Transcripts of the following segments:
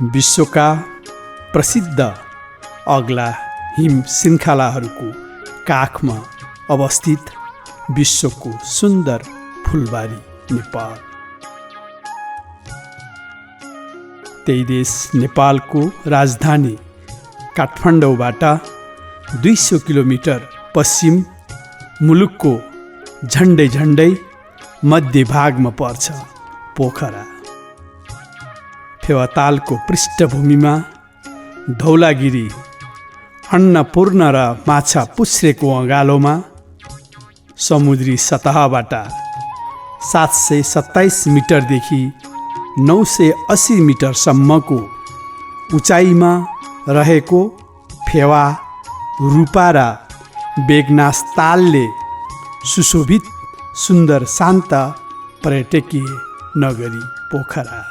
विश्वका प्रसिद्ध अग्ला हिम श्रृङ्खलाहरूको काखमा अवस्थित विश्वको सुन्दर फुलबारी नेपाल। त्यही देश नेपालको राजधानी काठमाडौँबाट 200 किलोमिटर पश्चिम मुलुकको झन्डै मध्य भागमा पर्छ पोखरा। फेवातालको पृष्ठभूमिमा धौलागिरी, अन्नपूर्ण र माछापुच्छ्रेको अँगालोमा समुद्री सतहबाट 727 मिटरदेखि 980 मिटरसम्मको उचाइमा रहेको फेवा, रूपा र बेगनास तालले सुशोभित सुन्दर शान्त पर्यटकीय नगरी पोखरा।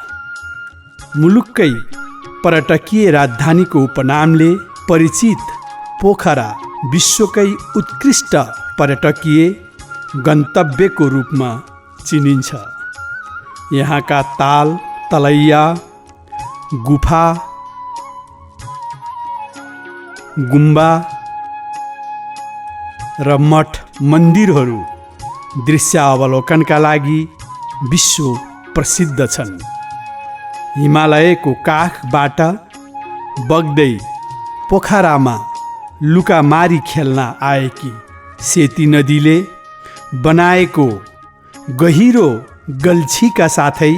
मुलुककै पर्यटकीय राजधानीको उपनामले परिचित पोखरा विश्वकै उत्कृष्ट पर्यटकीय गन्तव्यको रूपमा चिनिन्छ। यहाँका ताल, तलैया, गुफा, गुम्बा र मठ मन्दिरहरू दृश्य अवलोकनका लागि विश्व प्रसिद्ध छन्। हिमालयको काखबाट बग्दै पोखरामा लुकामारी खेल्न आएकी सेती नदीले बनाएको गहिरो गल्छीका साथै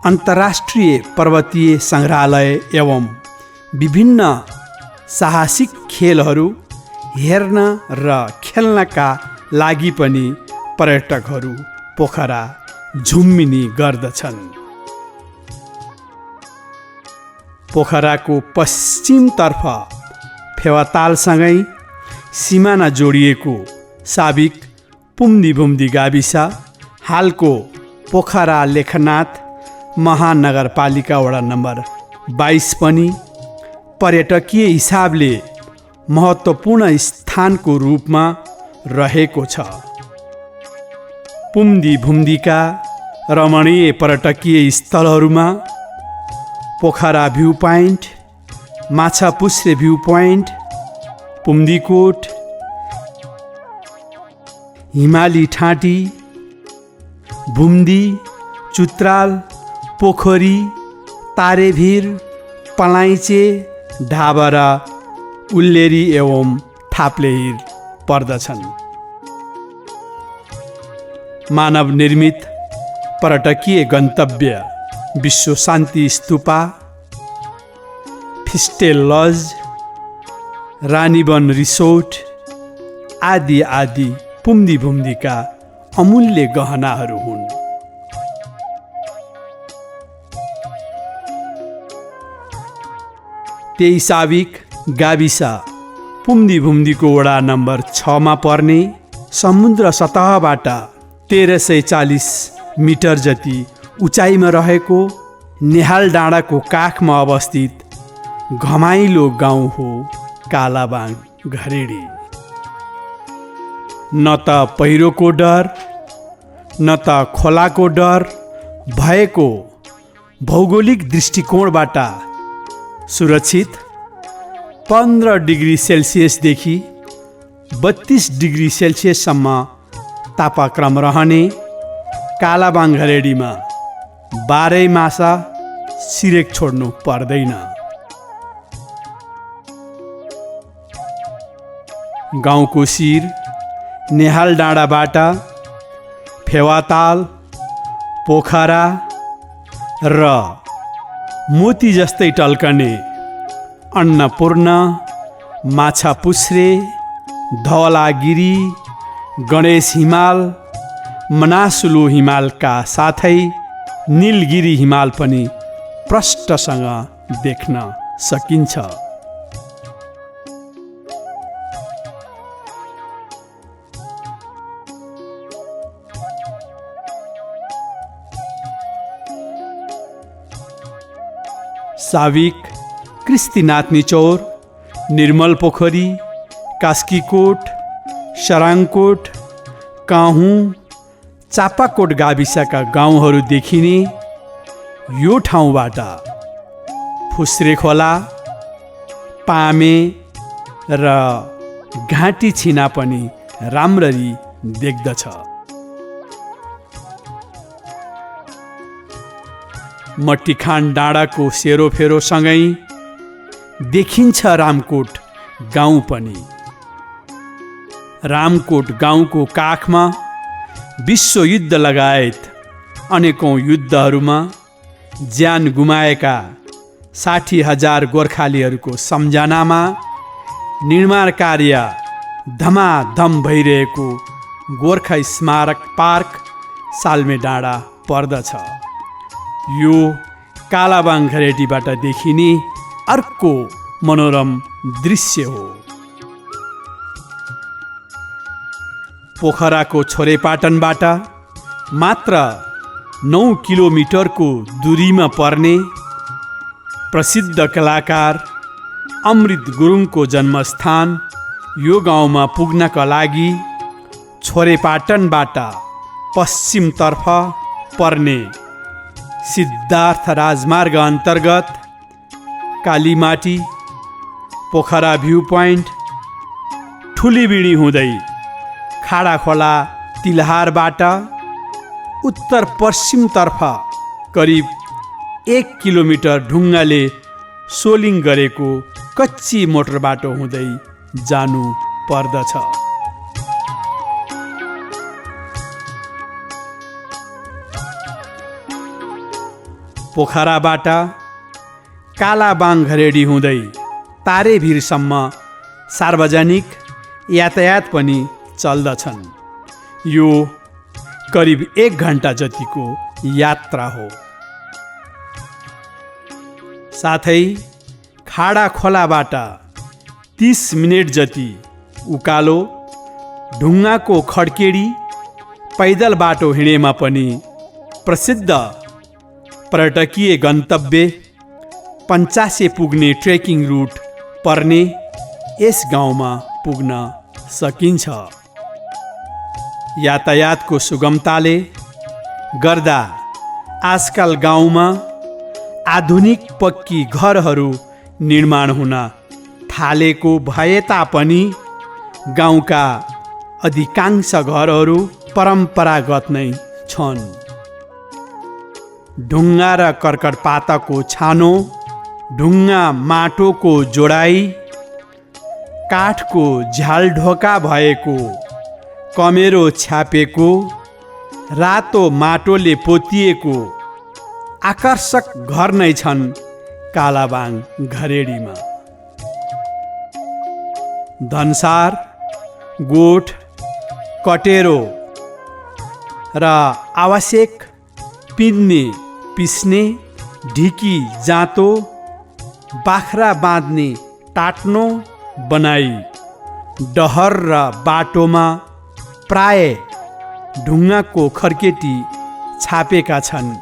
अन्तर्राष्ट्रिय पर्वतीय सङ्ग्रहालय एवं विभिन्न साहसिक खेलहरू हेर्न र खेल्नका लागि पनि पर्यटकहरू पोखरा झुम्मिने गर्दछन्। पोखराको पश्चिमतर्फ फेवातालसँगै सिमाना जोडिएको साबिक पुम्दीभुम्दी गाविस, हालको पोखरा लेखनाथ महानगरपालिका वडा नम्बर 22 पनि पर्यटकीय हिसाबले महत्त्वपूर्ण स्थानको रूपमा रहेको छ। पुम्दीभुम्दीका रमणीय पर्यटकीय स्थलहरूमा Pokhara view point, Machhapuchhre view point, Pumdikot, हिमाली ठाँटी, भुम्दी, चुत्राल, पोखरी, तारेभिर, पलाइचे, ढाबा र उल्लेरी एवं थाप्लेहिर पर्दछन्। मानव निर्मित पर्यटकीय गन्तव्य विश्व शान्ति स्तूपा, फिस्टेल लज, रानीवन रिसोर्ट आदि आदि पुम्दीभुम्दीका अमूल्य गहनाहरू हुन्। त्यही साबिक गाविस पुम्दीभुम्दीको वडा नम्बर 6 मा पर्ने समुद्र सतहबाट 1340 मिटर जति उचाइमा रहेको नेहाल डाँडाको काखमा अवस्थित घमाइलो गाउँ हो कालाबाङ घरेडी। न त पहिरोको डर न त खोलाको डर भएको भौगोलिक दृष्टिकोणबाट सुरक्षित 15 डिग्री सेल्सियसदेखि 32 डिग्री सेल्सियससम्म तापक्रम रहने कालाबाङ घरेडीमा 12 मास सिरेक छोड्नु पर्दैन। गाउँको शिर नेहाल डाँडाबाट फेवाताल, पोखरा र मोती जस्तै टल्कने अन्नपूर्ण, माछापुच्छ्रे, धवलागिरी, गणेश हिमाल, मनासुलु हिमालका साथै नीलगिरी हिमाल पनि प्रष्टसँग देख्न सकिन्छ। साविक, कृष्टिनाथ निचौर, निर्मल पोखरी, कास्कीकोट, सराङकोट, काहुँ, चापाकोट गाविसका गाउँहरू देखिने यो ठाउँबाट फुस्रे खोला, पामे र घाँटी छिना पनि राम्ररी देख्दछ। मट्टीखान डाँडाको सेरोफेरोसँगै देखिन्छ रामकोट गाउँ पनि। रामकोट गाउँको काखमा विश्वयुद्ध लगायत अनेकौं युद्धहरूमा ज्यान गुमाएका 60,000 गोर्खालीहरूको सम्झनामा निर्माण कार्य धमाधम भइरहेको गोर्खा स्मारक पार्क साल्मे डाँडा पर्दछ। यो कालाबाङ घरेटीबाट देखिने अर्को मनोरम दृश्य हो। पोखराको छोरेपाटनबाट मात्र 9 किलोमिटरको दूरीमा पर्ने प्रसिद्ध कलाकार अमृत गुरुङको जन्मस्थान यो गाउँमा पुग्नका लागि छोरेपाटनबाट पश्चिमतर्फ पर्ने सिद्धार्थ राजमार्ग अन्तर्गत कालीमाटी, पोखरा भ्यू पोइन्ट, ठुलीबिडी हुँदै खाडाखोला तिलहारबाट उत्तर पश्चिमतर्फ करिब 1 किलोमिटर ढुङ्गाले सोलिङ गरेको कच्ची मोटर बाटो हुँदै जानु पर्दछ। पोखराबाट कालाबाङ घरेडी हुँदै तारेभिरसम्म सार्वजनिक यातायात पनि चल्दछन्। यो करिब 1 घण्टा जतिको यात्रा हो। साथै खाडा खोलाबाट 30 मिनेट जति उकालो ढुङ्गाको खड्केडी पैदल बाटो हिँडेमा पनि प्रसिद्ध पर्यटकीय गन्तव्य पञ्चासे पुग्ने ट्रेकिङ रुट पर्ने यस गाउँमा पुग्न सकिन्छ। यातायातको सुगमताले गर्दा आजकल गाउँमा आधुनिक पक्की घरहरू निर्माण हुन थालेको भए तापनि गाउँका अधिकांश घरहरू परम्परागत नै छन्। ढुङ्गा र कर्कट पाताको छानो, ढुङ्गा माटोको जोडाई, काठको झ्यालढोका भएको, कमेरो छ्यापेको, रातो माटोले पोतिएको आकर्षक घर नै छन् कालाबाङ घरेडीमा। धनसार, गोठ, कटेरो र आवश्यक पिन्ने पिस्ने ढिकी जाँतो, बाख्रा बाँध्ने टाट्नो बनाई डहर र बाटोमा प्राय ढुङ्गाको खर्केटी छापेका छन्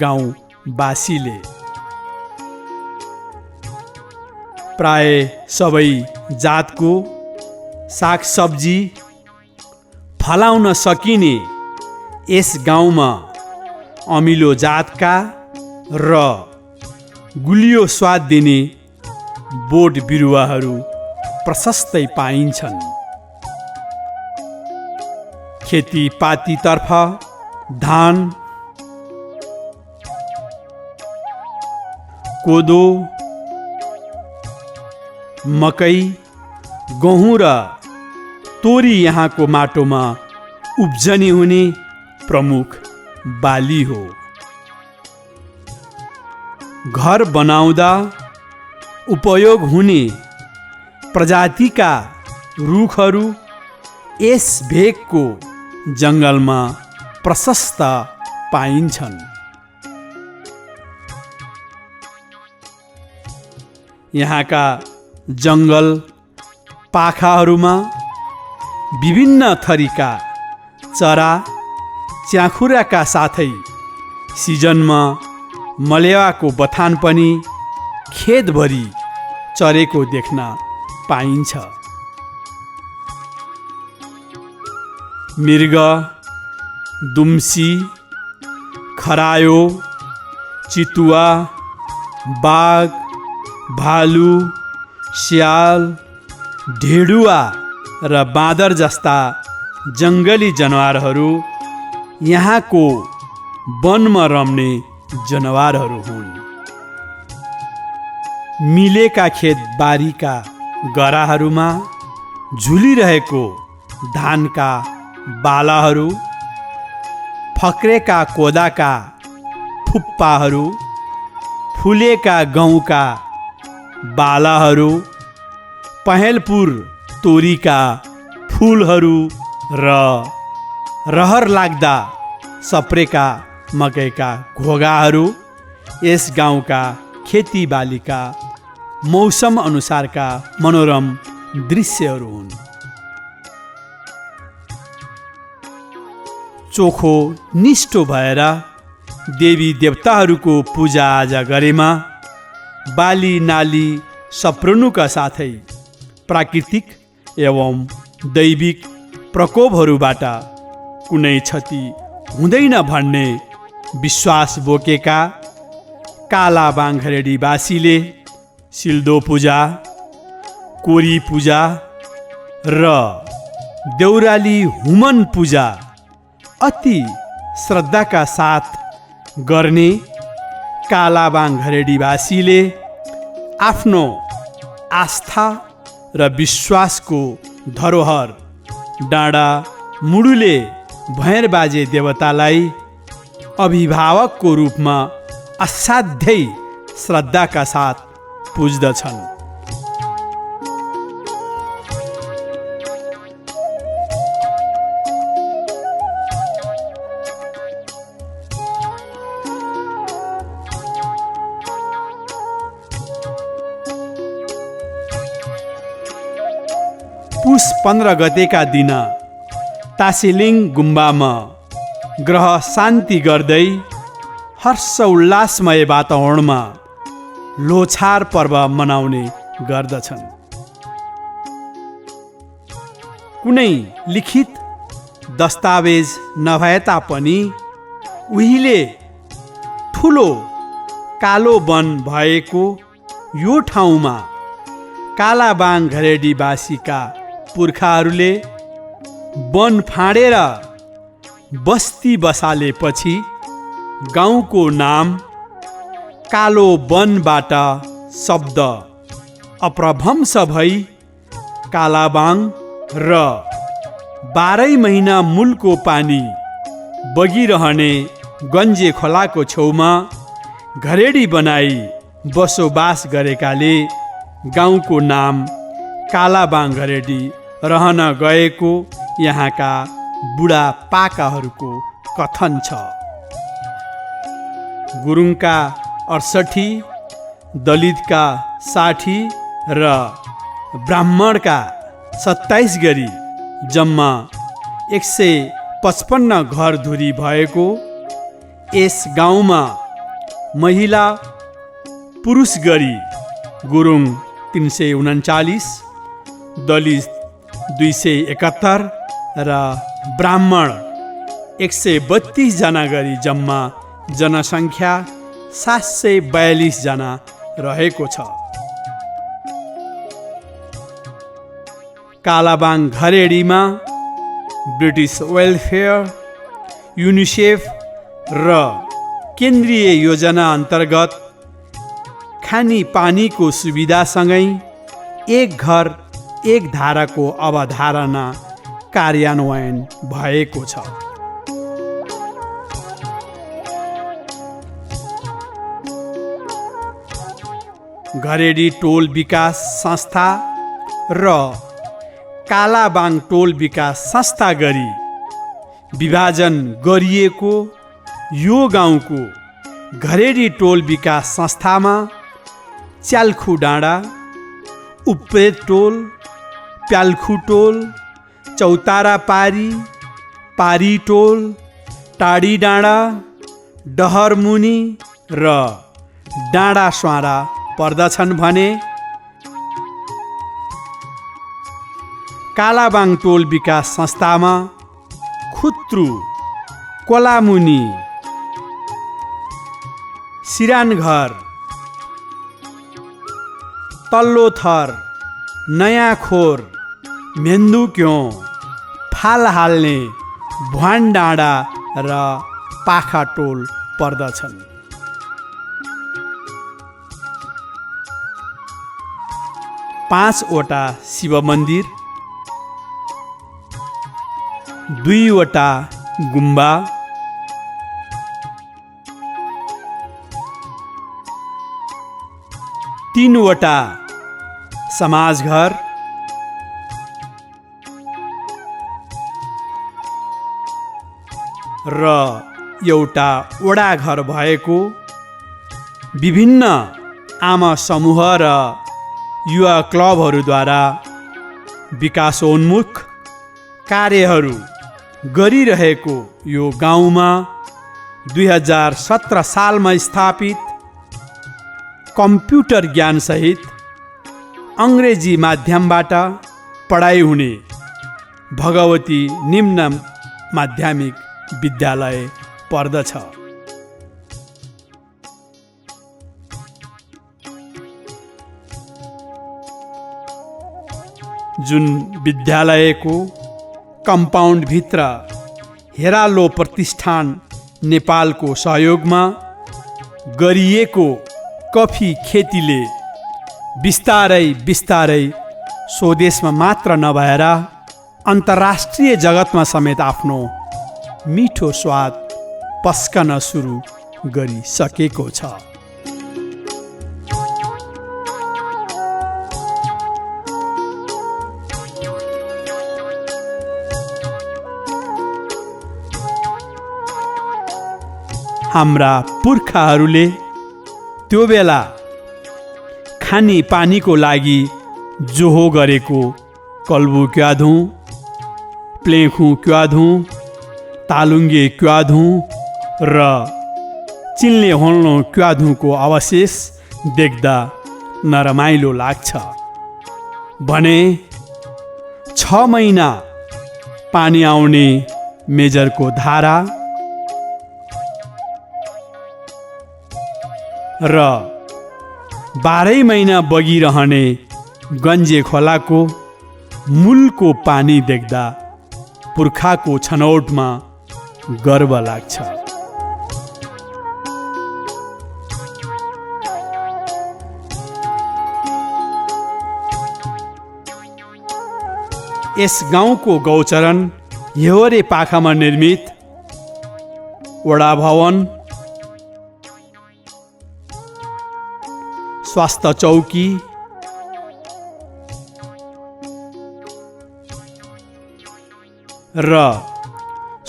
गाउँवासीले। प्राय सबै जातको सागसब्जी फलाउन सकिने यस गाउँमा अमिलो जातका र गुलियो स्वाद दिने बोट बिरुवाहरू प्रशस्तै पाइन्छन्। खेतीपातीतर्फ धान, कोदो, मकै, गहुँ र तोरी यहाँको माटोमा उब्जनी हुने प्रमुख बाली हो। घर बनाउँदा उपयोग हुने प्रजातिका रुखहरू यस भेगको जङ्गलमा प्रशस्त पाइन्छन्। यहाँका जङ्गल पाखाहरूमा विभिन्न थरीका चरा च्याखुराका साथै सिजनमा मलेवाको बथान पनि खेतभरि चरेको देख्न पाइन्छ। मृग, दुम्सी, खरायो, चितुवा, बाघ, भालु, स्याल, ढेडुवा र बाँदर जस्ता जङ्गली जनावरहरू यहाँको वनमा रम्ने जनावरहरू हुन्। मिलेका खेतबारीका गराहरूमा झुलिरहेको धानका बालाहरू, फक्रेका कोदाका फुप्पाहरू, फुलेका गहुँका बालाहरू, पहेँलपुर तोरीका फुलहरू र रहर लाग्दा सप्रेका मकैका घोगाहरू यस गाउँका खेतीबालीका मौसम अनुसारका मनोरम दृश्यहरू हुन्। चोखो निष्ठो भएर देवी देवताहरूको पूजाआजा गरेमा बाली नाली सप्रनुका साथै प्राकृतिक एवं दैविक प्रकोपहरूबाट कुनै क्षति हुँदैन भन्ने विश्वास बोकेका कालाबाङ घरेडीवासीले सिल्दो पूजा, कोरी पूजा र देउराली हुमन पूजा अति श्रद्धाका साथ गर्ने कालाबाङ घरेडीवासीले आफ्नो आस्था र विश्वासको धरोहर डाँडा मुडुले भैरबाजे देवतालाई अभिभावकको रूपमा असाध्यै श्रद्धाका साथ पुज्दछन्। पुस 15 गतेका दिन टासीलिङ गुम्बामा ग्रह शान्ति गर्दै हर्ष उल्लासमय वातावरणमा लोछार पर्व मनाउने गर्दछन्। कुनै लिखित दस्तावेज नभए तापनि उहिले ठुलो कालो वन भएको यो ठाउँमा कालाबाङ घरेडीवासीका पुर्खाहरूले वन फाँडेर बस्ती बसालेपछि गाउँको नाम कालो वनबाट शब्द अप्रभंश भई कालाबाङ र 12 महिना मूलको पानी बगिरहने गन्जे खोलाको छेउमा घरेडी बनाई बसोबास गरेकाले गाउँको नाम कालाबाङ घरेडी रहन गएको यहाँका बुढापाकाहरूको कथन छ। गुरुङका 68, दलितका 60 र ब्राह्मणका 27 गरी जम्मा 155 घरधुरी भएको यस गाउँमा महिला पुरुष गरी गुरुङ 339, दलित 271 र ब्राह्मण 132 जना गरी जम्मा जनसङ्ख्या 742 जना रहेको छ। कालाबाङ घरेडीमा ब्रिटिस वेलफेयर, युनिसेफ र केन्द्रीय योजना अन्तर्गत खानी पानीको सुविधासँगै एक घर एक धाराको अवधारणा कार्यान्वयन भएको छ। घरेडी टोल विकास संस्था र कालाबाङ टोल विकास संस्था गरी विभाजन गरिएको यो गाउँको घरेडी टोल विकास संस्थामा च्याल्खु डाँडा, उप्रेत टोल, प्याल्खु टोल, चौतारा पारी, पारी टोल, टाडी डाँडा, डहरमुनि र डाँडा स्वारा पर्दछन् भने कालाबाङ टोल विकास संस्थामा खुत्रु, कोलामुनि, सिरानघर, तल्लो थर, नयाँ खोर, मेन्दुक्यों, फाल हाल्ने, भ्वान डाँडा र पाखा टोल पर्दछन्। पाँचवटा शिव मन्दिर, 2वटा गुम्बा, 3वटा समाजघर, र एउटा वडा घर भएको विभिन्न आमा समूह र युवा क्लबहरूद्वारा विकासोन्मुख कार्यहरू गरिरहेको यो गाउँमा 2017 सालमा स्थापित कम्प्युटर ज्ञानसहित अङ्ग्रेजी माध्यमबाट पढाइ हुने भगवती निम्न माध्यमिक विद्यालय पर्दछ। जुन विद्यालयको कम्पाउन्डभित्र हेरालो प्रतिष्ठान नेपालको सहयोगमा गरिएको कफी खेतीले बिस्तारै बिस्तारै स्वदेशमा मात्र नभएर अन्तर्राष्ट्रिय जगतमा समेत आफ्नो मिठो स्वाद पस्कन सुरु गरिसकेको छ। हाम्रा पुर्खाहरूले त्यो बेला खाने पानीको लागि जोहो गरेको कल्बु क्याधुँ, प्लेखु क्याधुँ, तालुङ्गे क्याधुँ र चिल्ने होल्नो क्याधुँको अवशेष देख्दा नरमाइलो लाग्छ भने 6 महिना पानी आउने मेजरको धारा र 12 महिना बगिरहने गन्जे खोलाको मूलको पानी देख्दा पुर्खाको छनौटमा गर्व लाग्छ। यस गाउँको गौचरण हेवरे पाखामा निर्मित वडा भवन, स्वास्थ्य चौकी, र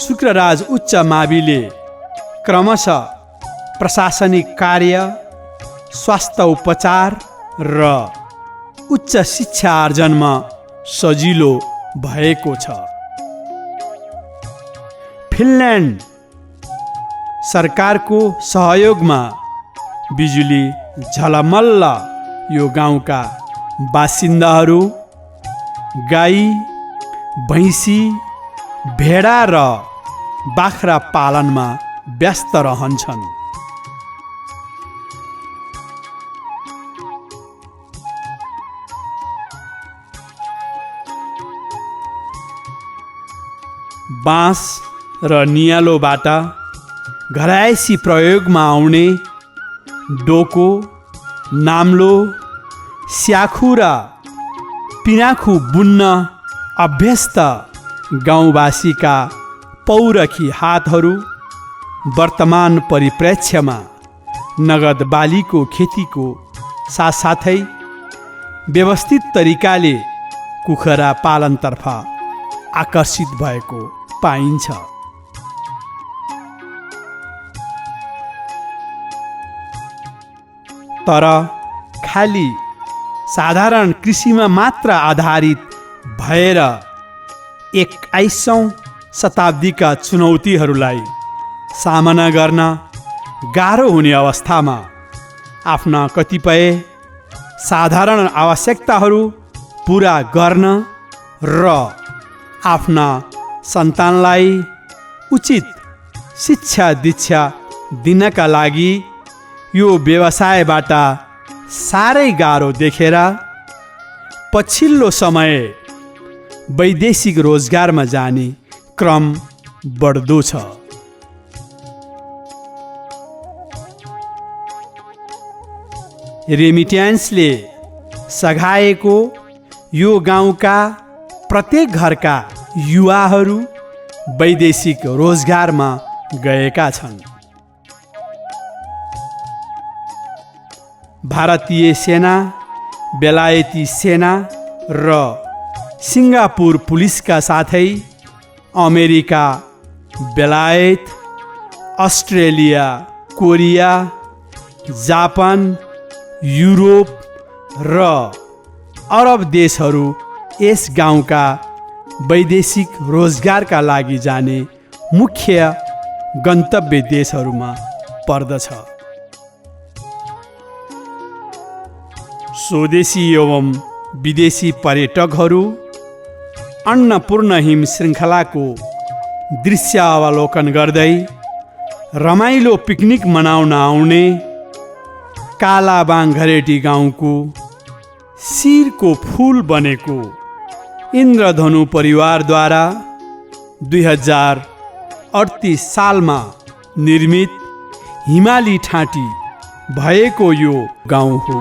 शुक्रराज उच्च माविले क्रमशः प्रशासनिक कार्य, स्वास्थ्य उपचार र उच्च शिक्षा आर्जनमा सजिलो भएको छ। फिनल्यान्ड सरकारको सहयोगमा बिजुली झलमल्ल यो गाउँका बासिन्दाहरू गाई, भैँसी, भेडा र बाख्रा पालनमा व्यस्त रहन्छन्। बाँस र नियालोबाट घरायसी प्रयोगमा आउने डोको, नाम्लो, स्याखु र पिनाखु बुन्न अभ्यस्त गाउँवासीका पौरखी हातहरू वर्तमान परिप्रेक्ष्यमा नगद बालीको खेतीको साथसाथै व्यवस्थित तरिकाले कुखुरा पालनतर्फ आकर्षित भएको पाइन्छ। तर खाली साधारण कृषिमा मात्र आधारित भएर 21औं शताब्दीका चुनौतीहरूलाई सामना गर्न गाह्रो हुने अवस्थामा आफ्ना कतिपय साधारण आवश्यकताहरू पुरा गर्न र आफ्ना सन्तानलाई उचित शिक्षा दीक्षा दिनका लागि यो व्यवसायबाट साह्रै गाह्रो देखेर पछिल्लो समय वैदेशिक रोजगारमा जाने क्रम बढ्दो छ। रेमिट्यान्सले सघाएको यो गाउँका प्रत्येक घरका युवाहरू वैदेशिक रोजगारमा गएका छन्। भारतीय सेना, बेलायती सेना र सिङ्गापुर पुलिसका साथै अमेरिका, बेलायत, अस्ट्रेलिया, कोरिया, जापान, युरोप र अरब देशहरू यस गाउँका वैदेशिक रोजगारका लागि जाने मुख्य गन्तव्य देशहरूमा पर्दछ। स्वदेशी एवं विदेशी पर्यटकहरू अन्नपूर्ण हिम श्रृङ्खलाको दृश्यावलोकन गर्दै रमाइलो पिकनिक मनाउन आउने कालाबाङघरेटी गाउँको शिरको फूल बनेको इन्द्रधनु परिवारद्वारा 2038 सालमा निर्मित हिमाली ठाँटी भएको यो गाउँ हो।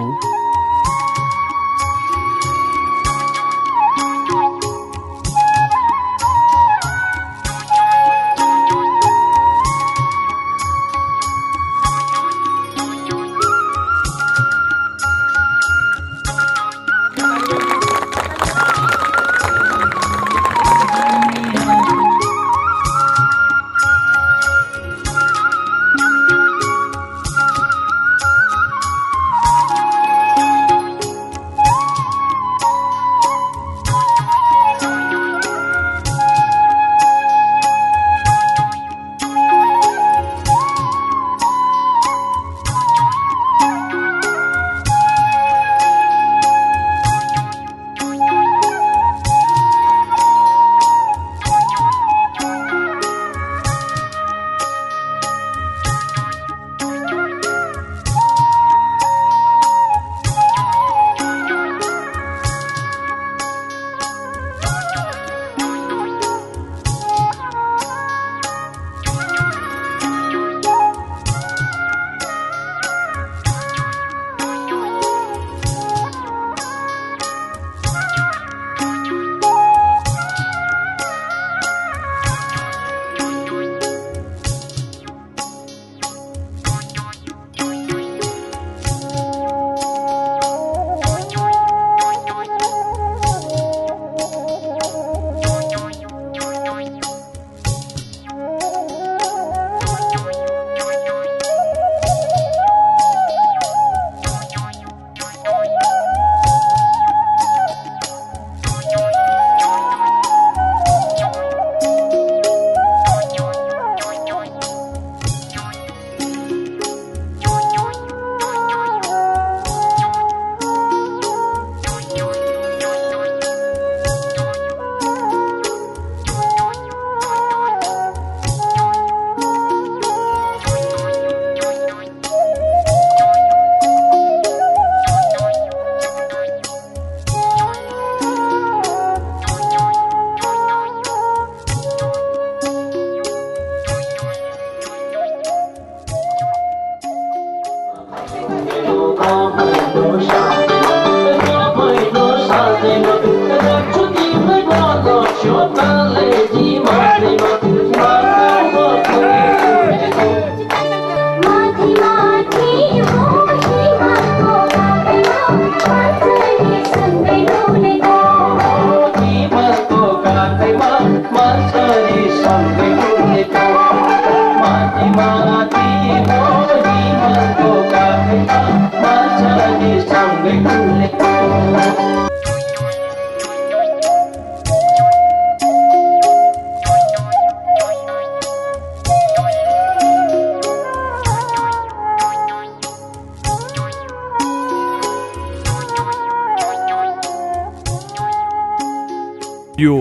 यो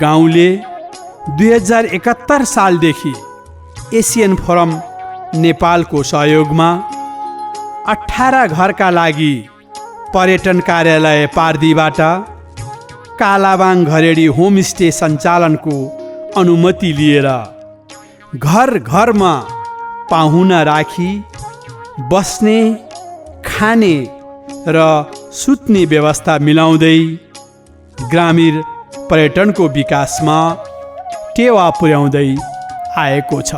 गाउँले 2071 सालदेखि एसियन फोरम नेपालको सहयोगमा 18 घरका लागि पर्यटन कार्यालय पार्दीबाट कालाबाङ घरेडी होमस्टे सञ्चालनको अनुमति लिएर घर घरमा पाहुना राखी बस्ने, खाने र सुत्ने व्यवस्था मिलाउँदै ग्रामीण पर्यटनको विकासमा टेवा पुर्याउँदै आएको छ।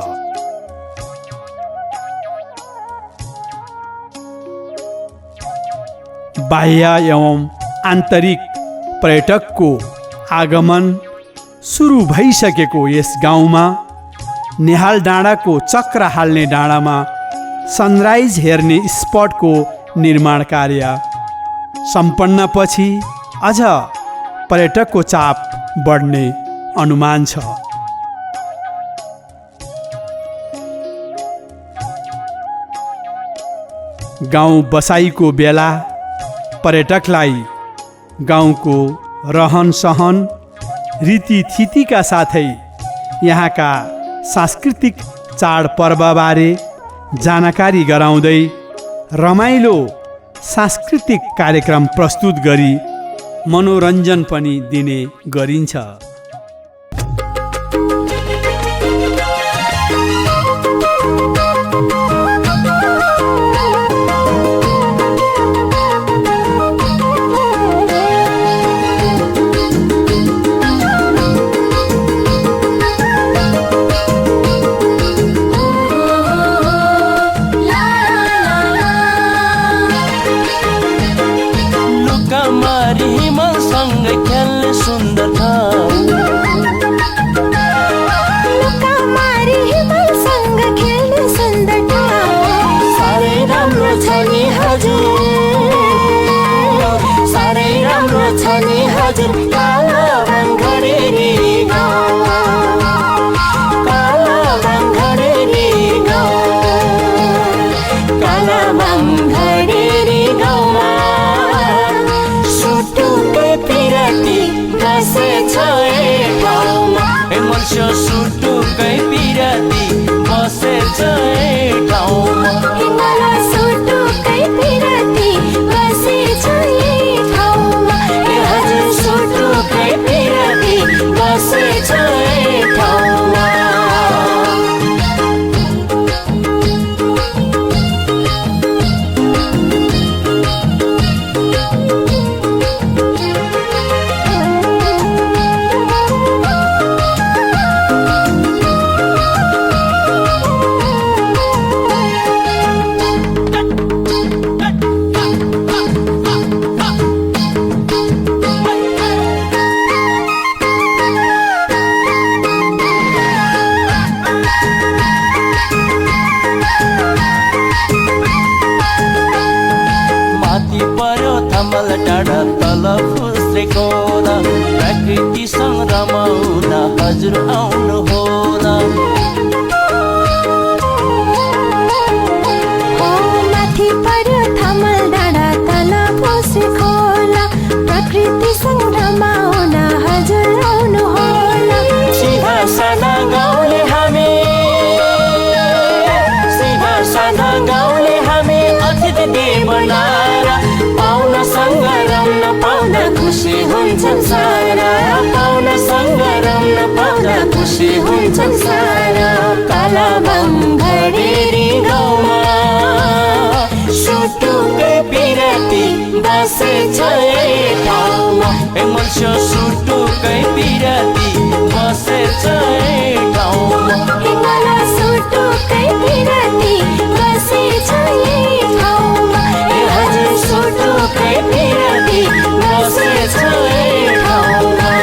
बाह्य एवं आन्तरिक पर्यटकको आगमन सुरु भइसकेको यस गाउँमा नेहाल डाँडाको चक्र हाल्ने डाँडामा सनराइज हेर्ने स्पटको निर्माण कार्य सम्पन्नपछि अझ पर्यटकको चाप बढ्ने अनुमान छ। गाउँ बसाइको बेला पर्यटकलाई गाउँको रहन सहन रीतिथितिका साथै यहाँका सांस्कृतिक चाडपर्वबारे जानकारी गराउँदै रमाइलो सांस्कृतिक कार्यक्रम प्रस्तुत गरी मनोरञ्जन पनि दिने गरिन्छ। कालाबाङ घरेडी गाउँमा सुटुके पिराती बसेछ ठाउँमा मनुष्य सुटुकै पिराती बसेछ ठाउँमा सुटुकै पिराती बसेछ ठाउँमा हजुर सुटुकै पिराती बसेछ ठाउँमा।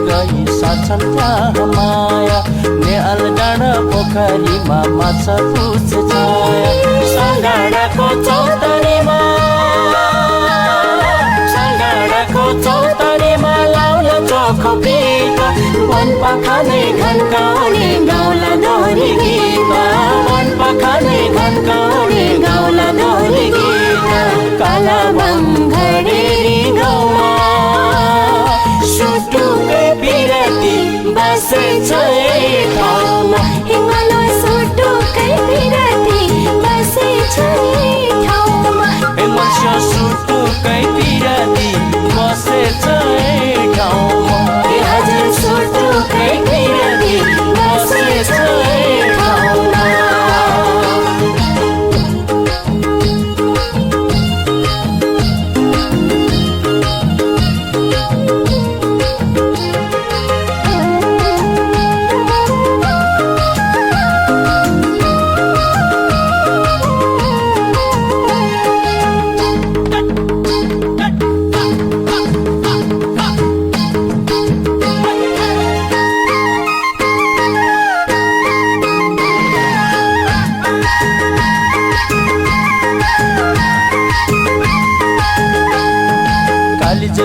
गई साछन् त्यहाँ माया नेहाल डाँडा पोखरीमा माछा पुछ छाया सङ्गाडाको चौतारीमा लाउला चोखो पीठ वन पखाने घन्काउने गाउला दोहोरी गीत वन पखाने घन्काउने गाउला दोहोरी गीत कालाबंगडेरी गाउँमा सुटुकै पिराती बसेछ ठाउँमा हिमालो सुटुकै पिराती बसेछ ठाउँमा मर्स्यो सुटुकै पिराती बसेछ ठाउँमा हजुर सुटुकै पिराती बसेछ ठाउँमा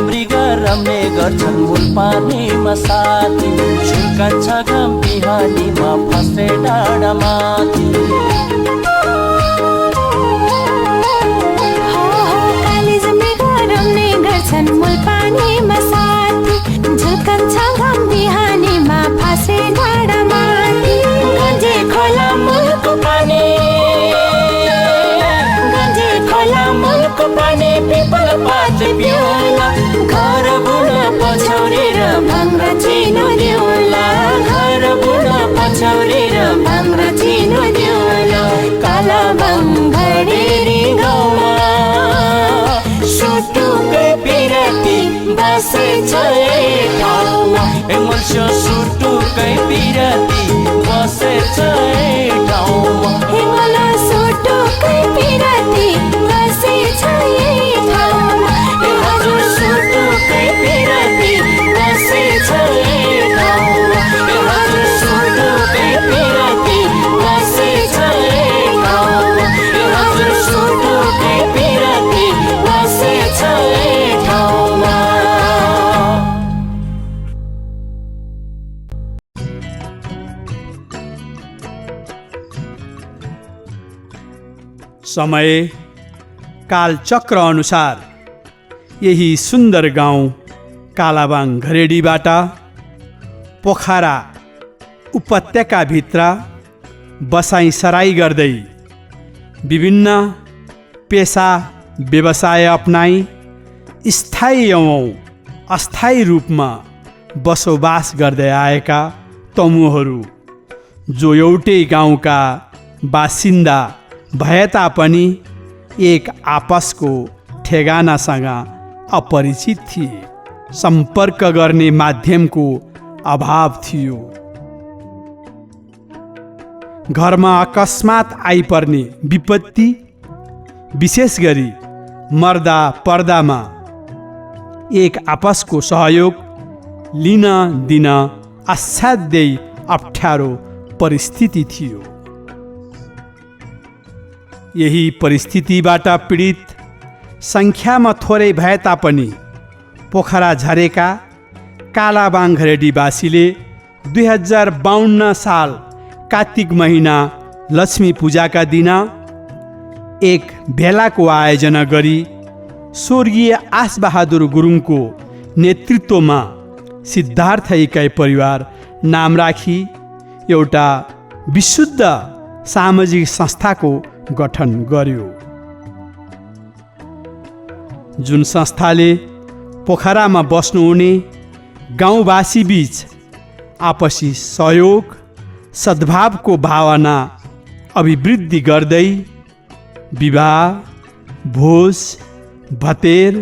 मृग रम्ने गर्छन् मूल पानीमा साथी झुल्कन्छ घाम बिहानीमा फस्ने डाँडा माथि कालिज मृग रम्ने गर्छन् मूल पानीमा साथी झुल्कन्छ घाम बिहानीमा फस्ने डाँडा माथि गन्जे खोला मूलको पानी पिपल पात पिउला घर बुढ पछौरी र भाङ्रा चिनो दिउला घर बुढ पछौरी र भाङ्रा चिनो दिउला कालाबंगडेरी गाउँमा सुटुकै पिराती बसेछ ठाउँमा मर्स्यो सुटुकै पिराती बसेछ ठाउँमा हिमालो सुटुकै पिराती बसेछ ठाउँमा हजुर सुटुकै पिराती बसेछ ठाउँमा हजुर सुटुकै पिराती बसेछ ठाउँमा हजुर सुटुकै पिराती बसेछ ठाउँमा समय कालचक्र अनुसार यही सुन्दर गाउँ कालाबाङघरेडीबाट पोखरा उपत्यकाभित्र बसाइसराई गर्दै विभिन्न पेसा व्यवसाय अपनाई स्थायी एवं अस्थायी रूपमा बसोबास गर्दै आएका तमुहरू जो एउटै गाउँका बासिन्दा भए तापनि एक आपसको ठेगानासँग अपरिचित थिए। सम्पर्क गर्ने माध्यमको अभाव थियो। घरमा अकस्मात आइपर्ने विपत्ति, विशेष गरी मर्दा पर्दामा एक आपसको सहयोग लिन दिन असाध्यै अप्ठ्यारो परिस्थिति थियो। यही परिस्थितिबाट पीडित संख्यामा थोरै भए तापनि पोखरा झरेका कालाबाङघरेडीवासीले 2052 साल कार्तिक महिना लक्ष्मी पूजाका दिन एक भेलाको आयोजना गरी स्वर्गीय आसबहादुर गुरुङको नेतृत्वमा सिद्धार्थ इकाइ परिवार नाम राखी एउटा विशुद्ध सामाजिक संस्थाको गठन गर्यो। जुन संस्थाले पोखरामा बस्नुहुने गाउँवासी बीच आपसी सहयोग, सद्भावको भावना अभिवृद्धि गर्दै विवाह, भोज, भतेर,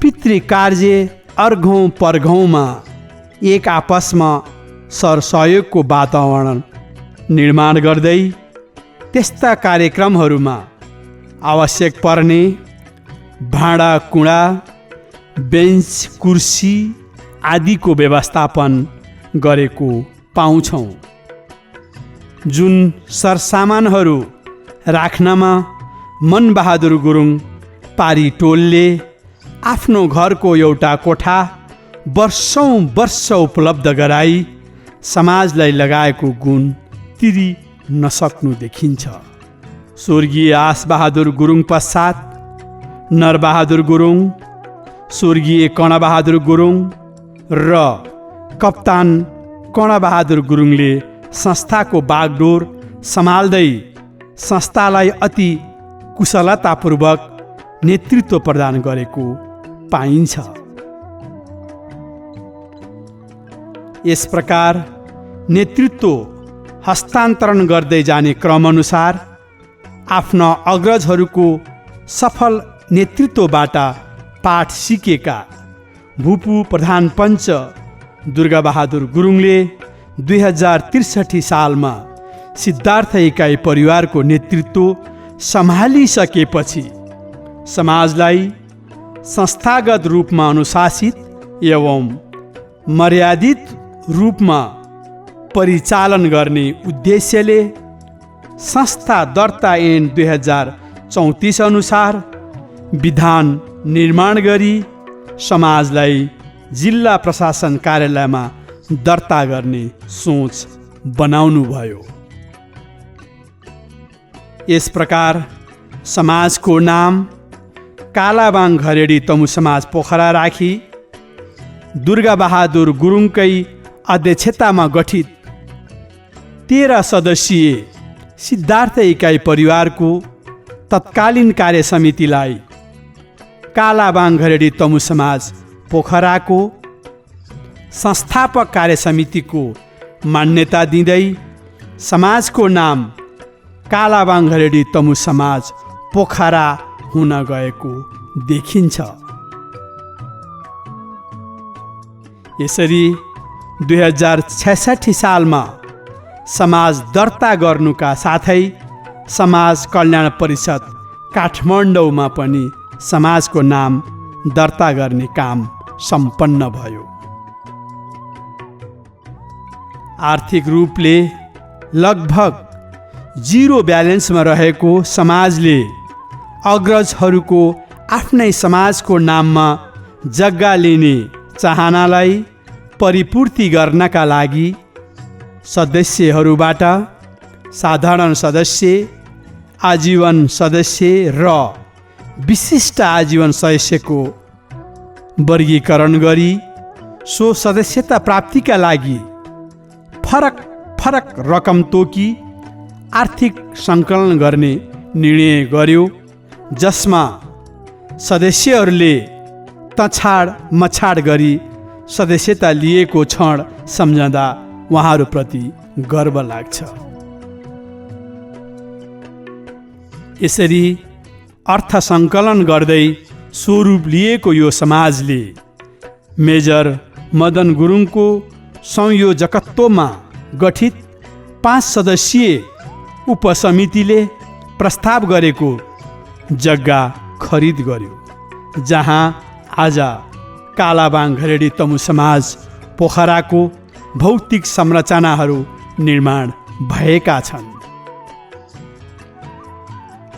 पितृकार्य, अर्घौं पर्घौंमा एक आपसमा सरसहयोगको वातावरण निर्माण गर्दै त्यस्ता कार्यक्रमहरूमा आवश्यक पर्ने भाँडा कुँडा, बेन्च कुर्सी आदिको व्यवस्थापन गरेको पाउँछौँ। जुन सरसामानहरू राख्नमा मनबहादुर गुरुङ पारी टोलले आफ्नो घरको एउटा कोठा वर्षौँ वर्ष उपलब्ध गराई समाजलाई लगाएको गुण तिरी नसक्नु देखिन्छ। स्वर्गीय आसबहादुर गुरुङ पश्चात नरबहादुर गुरुङ, स्वर्गीय कर्णबहादुर गुरुङ र कप्तान कर्णबहादुर गुरुङले संस्थाको बागडोर सम्हाल्दै संस्थालाई अति कुशलतापूर्वक नेतृत्व प्रदान गरेको पाइन्छ। यस प्रकार नेतृत्व हस्तान्तरण गर्दै जाने क्रमअनुसार आफ्ना अग्रजहरूको सफल नेतृत्वबाट पाठ सिकेका भूपू प्रधान पञ्च दुर्गाबहादुर गुरुङले 2063 सालमा सिद्धार्थ इकाइ परिवारको नेतृत्व सम्हालिसकेपछि समाजलाई संस्थागत रूपमा अनुशासित एवं मर्यादित रूपमा परिचालन गर्ने उद्देश्यले संस्था दर्ता ऐन 2034 अनुसार विधान निर्माण गरी समाजलाई जिल्ला प्रशासन कार्यालयमा दर्ता गर्ने सोच बनाउनुभयो। यस प्रकार समाजको नाम कालाबाङ घरेडी तमु समाज पोखरा राखी दुर्गाबहादुर गुरुङकै अध्यक्षतामा गठित 13 सदस्यीय सिद्धार्थ इकाइ परिवारको तत्कालीन कार्य समितिलाई कालाबाङ घरेडी तमु समाज पोखराको संस्थापक कार्य समितिको मान्यता दिँदै समाजको नाम कालाबाङ घरेडी तमु समाज पोखरा हुन गएको देखिन्छ। यसरी 2066 सालमा समाज दर्ता गर्नुका साथै समाज कल्याण परिषद काठमाडौँमा पनि समाजको नाम दर्ता गर्ने काम सम्पन्न भयो। आर्थिक रूपले लगभग 0 ब्यालेन्समा रहेको समाजले अग्रजहरूको आफ्नै समाजको नाममा जग्गा लिने चाहनालाई परिपूर्ति गर्नका लागि सदस्यहरूबाट साधारण सदस्य, आजीवन सदस्य र विशिष्ट आजीवन सदस्यको वर्गीकरण गरी सो सदस्यता प्राप्तिका लागि फरक फरक रकम तोकी आर्थिक सङ्कलन गर्ने निर्णय गर्यो, जसमा सदस्यहरूले तछाड मछाड गरी सदस्यता लिएको क्षण सम्झँदा उहाँहरूप्रति गर्व लाग्छ। यसरी अर्थ सङ्कलन गर्दै स्वरूप लिएको यो समाजले मेजर मदन गुरुङको संयोजकत्वमा गठित 5 सदस्यीय उपसमितिले प्रस्ताव गरेको जग्गा खरिद गर्यो, जहाँ आज कालाबाङ घरेडी तमु समाज पोखराको भौतिक संरचनाहरू निर्माण भएका छन्।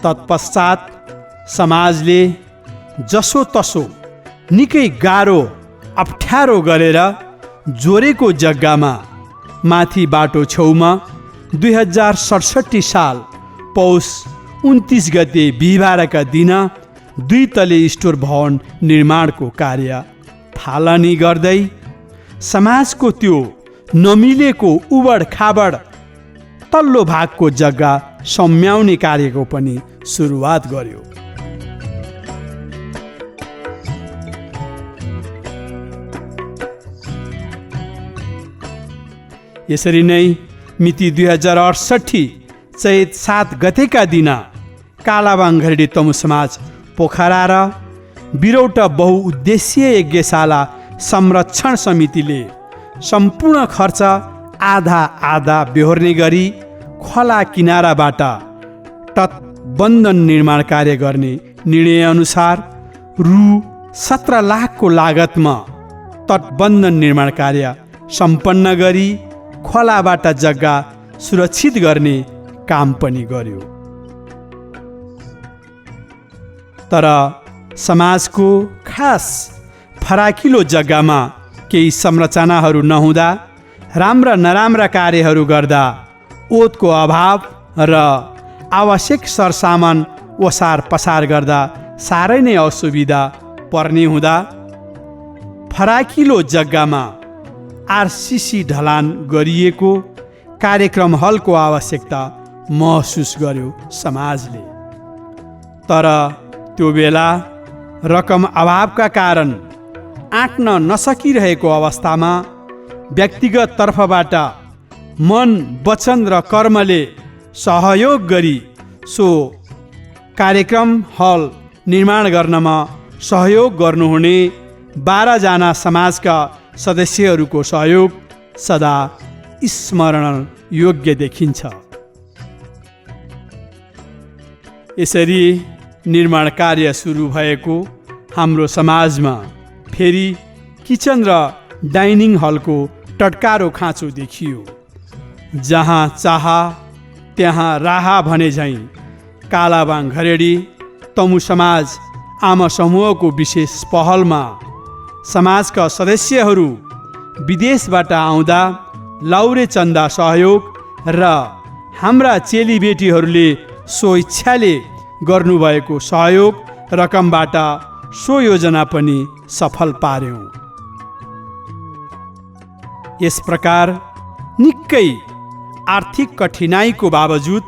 तत्पश्चात समाजले जसोतसो निकै गाह्रो अप्ठ्यारो गरेर जोरेको जग्गामा माथि बाटो छेउमा 2067 साल पौष 29 गते बिहिबारका दिन 2 तले स्टोर भवन निर्माणको कार्य थालनी गर्दै समाजको त्यो नमिलेको उबड खाबड तल्लो भागको जग्गा सम्याउने कार्यको पनि सुरुवात गर्यो। यसरी नै मिति 2068 चैत 7 गतेका दिन कालाबाङ घरेडी तमु समाज पोखरा र बिरौटा बहुउद्देश्यीय यज्ञशाला संरक्षण समितिले सम्पूर्ण खर्च आधा आधा बेहोर्ने गरी खोला किनाराबाट तटबन्धन निर्माण कार्य गर्ने निर्णय अनुसार रु 17 लाखको लागतमा तटबन्ध निर्माण कार्य सम्पन्न गरी खोलाबाट जग्गा सुरक्षित गर्ने काम पनि गर्यो। तर समाजको खास फराकिलो जग्गामा केही संरचनाहरू नहुँदा राम्रा नराम्रा कार्यहरू गर्दा ओतको अभाव र आवश्यक सरसामान ओसार पसार गर्दा साह्रै नै असुविधा पर्ने हुँदा फराकिलो जग्गामा आरसिसी ढलान गरिएको कार्यक्रम हलको आवश्यकता महसुस गर्यो समाजले। तर त्यो बेला रकम अभावका कारण आँट्न नसकिरहेको अवस्थामा व्यक्तिगत तर्फबाट मन, वचन र कर्मले सहयोग गरी सो कार्यक्रम हल निर्माण गर्नमा सहयोग गर्नुहुने 12 जना समाजका सदस्यहरूको सहयोग सदा स्मरण योग्य देखिन्छ। यसरी निर्माण कार्य सुरु भएको हाम्रो समाजमा फेरि किचन र डाइनिङ हलको टटकारो खाँचो देखियो। जहाँ चाह त्यहाँ राहा भने झैँ कालाबाङ घरेडी तमु समाज आमा समूहको विशेष पहलमा समाजका सदस्यहरू विदेशबाट आउँदा लाउरे चन्दा सहयोग र हाम्रा चेलीबेटीहरूले स्वेच्छाले गर्नुभएको सहयोग रकमबाट सो योजना पनि सफल पार्यौँ। यस प्रकार निकै आर्थिक कठिनाइको बावजुद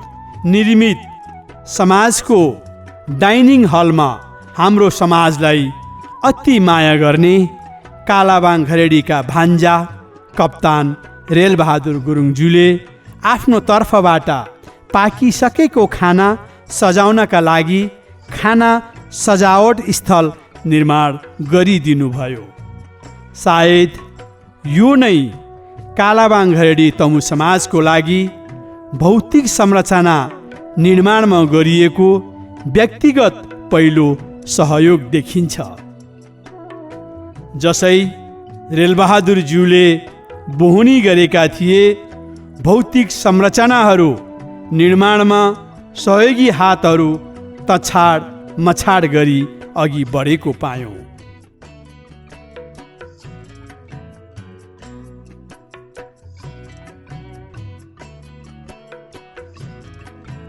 निर्मित समाजको डाइनिङ हलमा हाम्रो समाजलाई अति माया गर्ने कालाबाङ घरेडीका भान्जा कप्तान रेलबहादुर गुरुङज्यूले आफ्नो तर्फबाट पाकिसकेको खाना सजाउनका लागि खाना सजावट स्थल निर्माण गरिदिनुभयो। सायद यो नै कालाबाङ घरेडी तमु समाजको लागि भौतिक संरचना निर्माणमा गरिएको व्यक्तिगत पहिलो सहयोग देखिन्छ। जसै रेलबहादुरज्यूले बोहनी गरेका थिए, भौतिक संरचनाहरू निर्माणमा सहयोगी हातहरू तछाड मछाड गरी अघि बढेको पायौँ।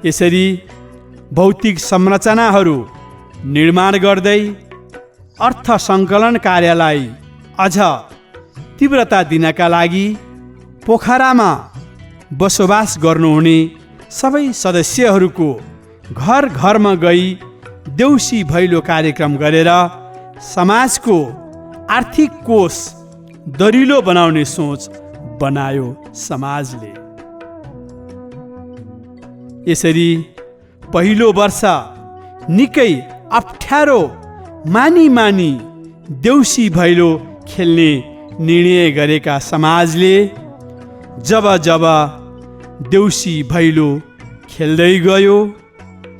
यसरी भौतिक संरचनाहरू निर्माण गर्दै अर्थ सङ्कलन कार्यलाई अझ तीव्रता दिनका लागि पोखरामा बसोबास गर्नुहुने सबै सदस्यहरूको घर घरमा गई देउसी भैलो कार्यक्रम गरेर समाजको आर्थिक कोष दरिलो बनाउने सोच बनायो समाजले। यसरी पहिलो वर्ष निकै अप्ठ्यारो मानी देउसी भैलो खेल्ने निर्णय गरेका समाजले जब जब देउसी भैलो खेल्दै गयो,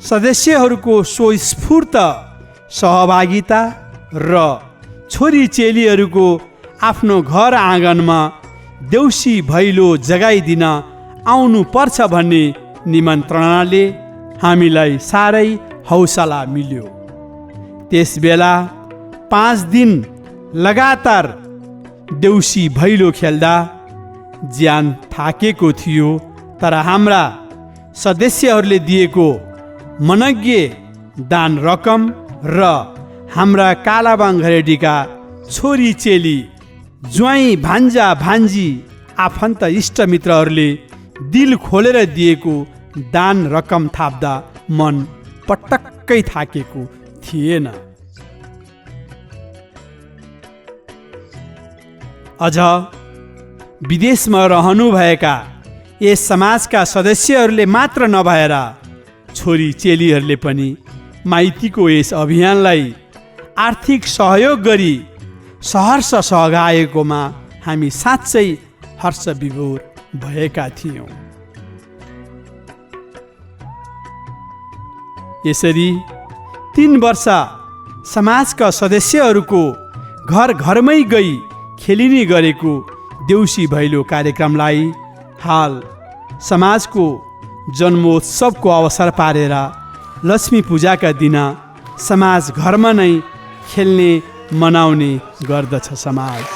सदस्यहरूको स्वस्फूर्त सहभागिता र छोरी चेलीहरूको आफ्नो घर आँगनमा देउसी भैलो जगाइदिन आउनु पर्छ भन्ने निमन्त्रणाले हामीलाई साह्रै हौसला मिल्यो। त्यस बेला 5 दिन लगातार देउसी भैलो खेल्दा ज्यान थाकेको थियो, तर हाम्रा सदस्यहरूले दिएको मनज्ञ दान रकम र हाम्रा कालाबाङ घरेडीका छोरी चेली, ज्वाइँ भान्जा भान्जी, आफन्त इष्टमित्रहरूले दिल खोलेर दिएको दान रकम थाप्दा मन पटक्कै थाकेको थिएन। अझ विदेशमा रहनुभएका यस समाजका सदस्यहरूले मात्र नभएर छोरी चेलीहरूले पनि माइतीको यस अभियानलाई आर्थिक सहयोग गरी सहर्ष सघाएकोमा हामी साँच्चै हर्ष विभोर भएका थियौँ। यसरी 3 वर्ष समाजका सदस्यहरूको घर घरमै गई खेलिने गरेको देउसी भैलो कार्यक्रमलाई हाल समाजको जन्मोत्सवको अवसर पारेर लक्ष्मी पूजाका दिन समाज घरमा नै खेल्ने मनाउने गर्दछ समाज।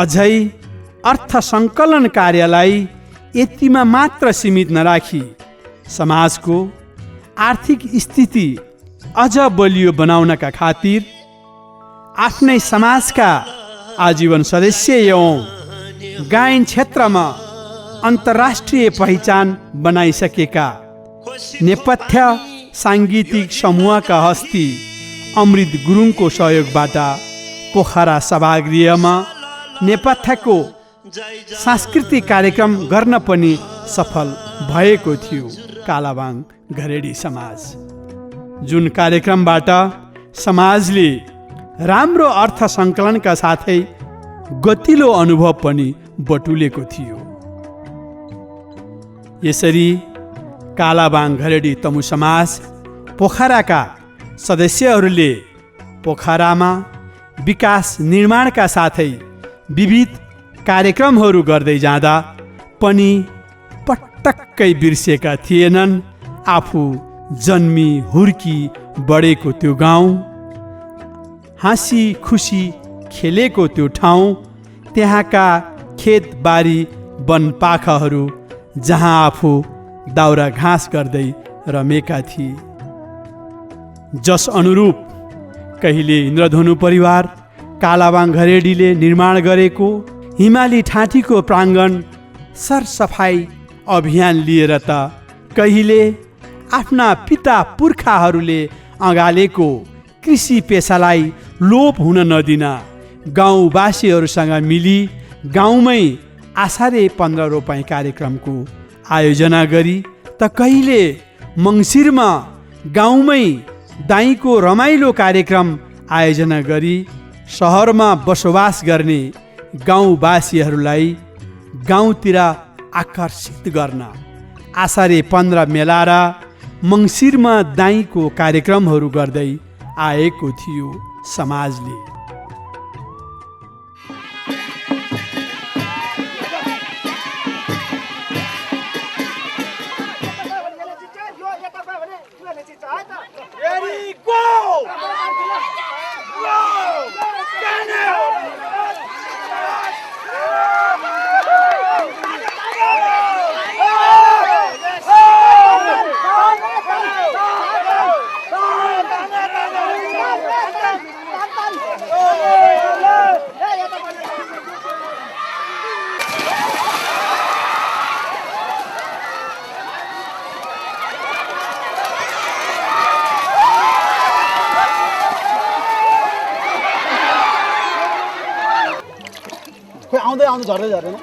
अझै अर्थ सङ्कलन कार्यलाई यतिमा मात्र सीमित नराखी समाजको आर्थिक स्थिति अझ बलियो बनाउनका खातिर आफ्नै समाजका आजीवन सदस्य एवं गायन क्षेत्रमा अन्तर्राष्ट्रिय पहिचान बनाइसकेका नेपथ्य साङ्गीतिक समूहका हस्ती अमृत गुरुङको सहयोगबाट पोखरा सभागृहमा नेपथ्यको सांस्कृतिक कार्यक्रम गर्न पनि सफल भएको थियो कालाबाङ घरेडी समाज। जुन कार्यक्रमबाट समाजले राम्रो अर्थ सङ्कलनका साथै गतिलो अनुभव पनि बटुलेको थियो। यसरी कालाबाङ घरेडी तमु समाज पोखराका सदस्यहरूले पोखरामा विकास निर्माणका साथै विविध कार्यक्रमहरू गर्दै जाँदा पनि पटक्कै बिर्सेका थिएनन् आफू जन्मी हुर्की बढेको त्यो गाउँ, हाँसी खुसी खेलेको त्यो ठाउँ, त्यहाँका खेतबारी वनपाखाहरू जहाँ आफू दाउरा घाँस गर्दै रमेका थिए। जस अनुरूप कहिले इन्द्रधनु परिवार कालाबाङ घरेडीले निर्माण गरेको हिमाली ठाँटीको प्राङ्गण सरसफाई अभियान लिएर त कहिले आफ्ना पिता पुर्खाहरूले अँगालेको कृषि पेसालाई लोप हुन नदिन गाउँवासीहरूसँग मिली गाउँमै आषाढे 15 रोपाइँ कार्यक्रमको आयोजना गरी त कहिले मङ्सिरमा गाउँमै दाइँको रमाइलो कार्यक्रम आयोजना गरी सहरमा बसोबास गर्ने गाउँवासीहरूलाई गाउँतिर आकर्षित गर्न आषाढे 15 मेला र मङ्सिरमा दाइँको कार्यक्रमहरू गर्दै आएको थियो समाजले। खोइ आउँदै आउँदै झर्दै झर्दैन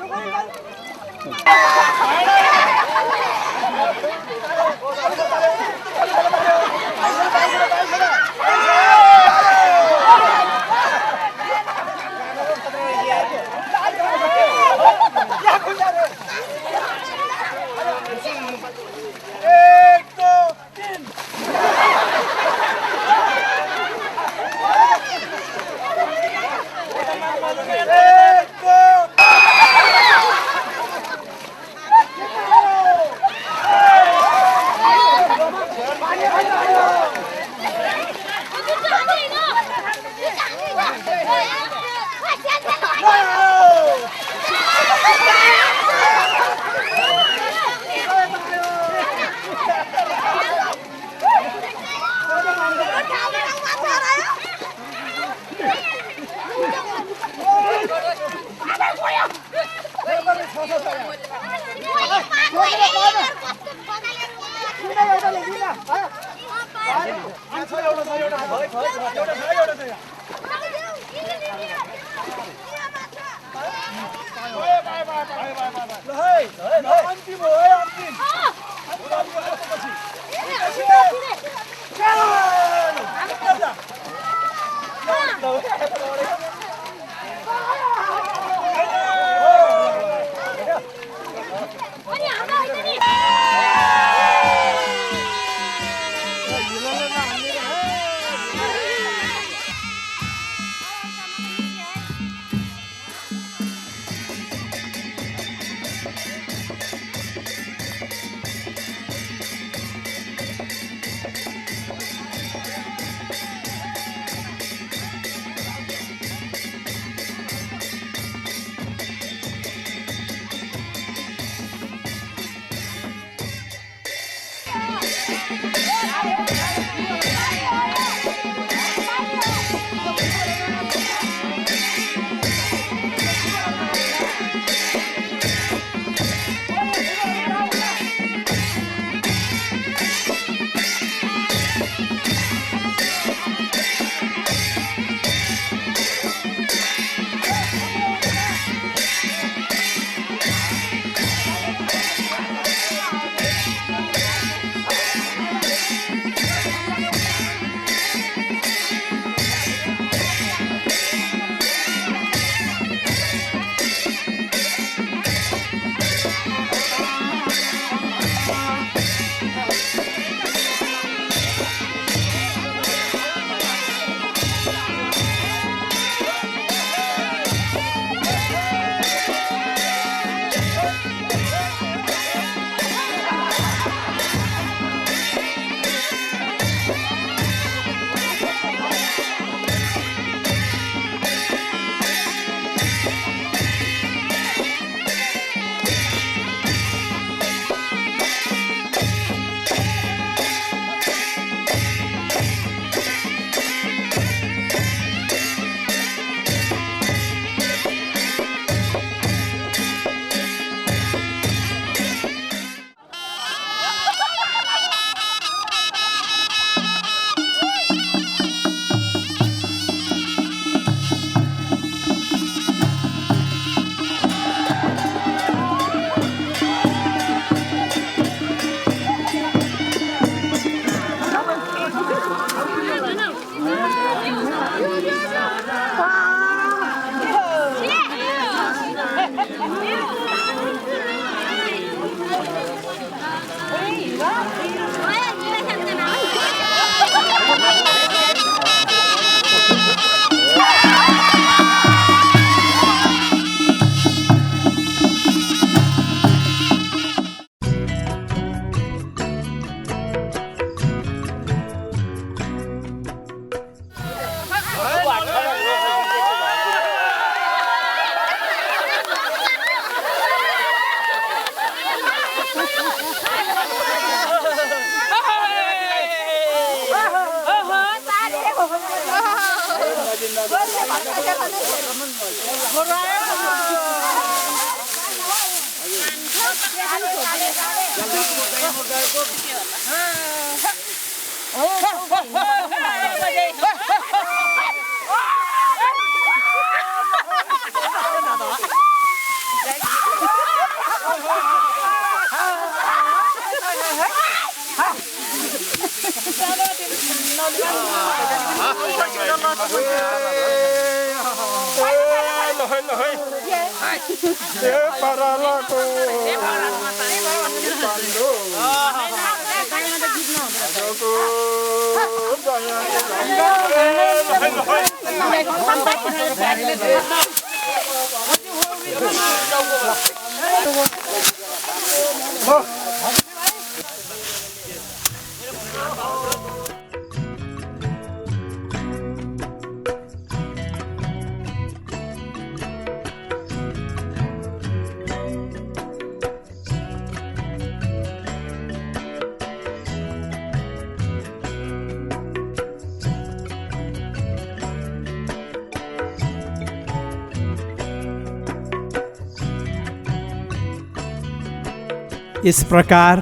यस प्रकार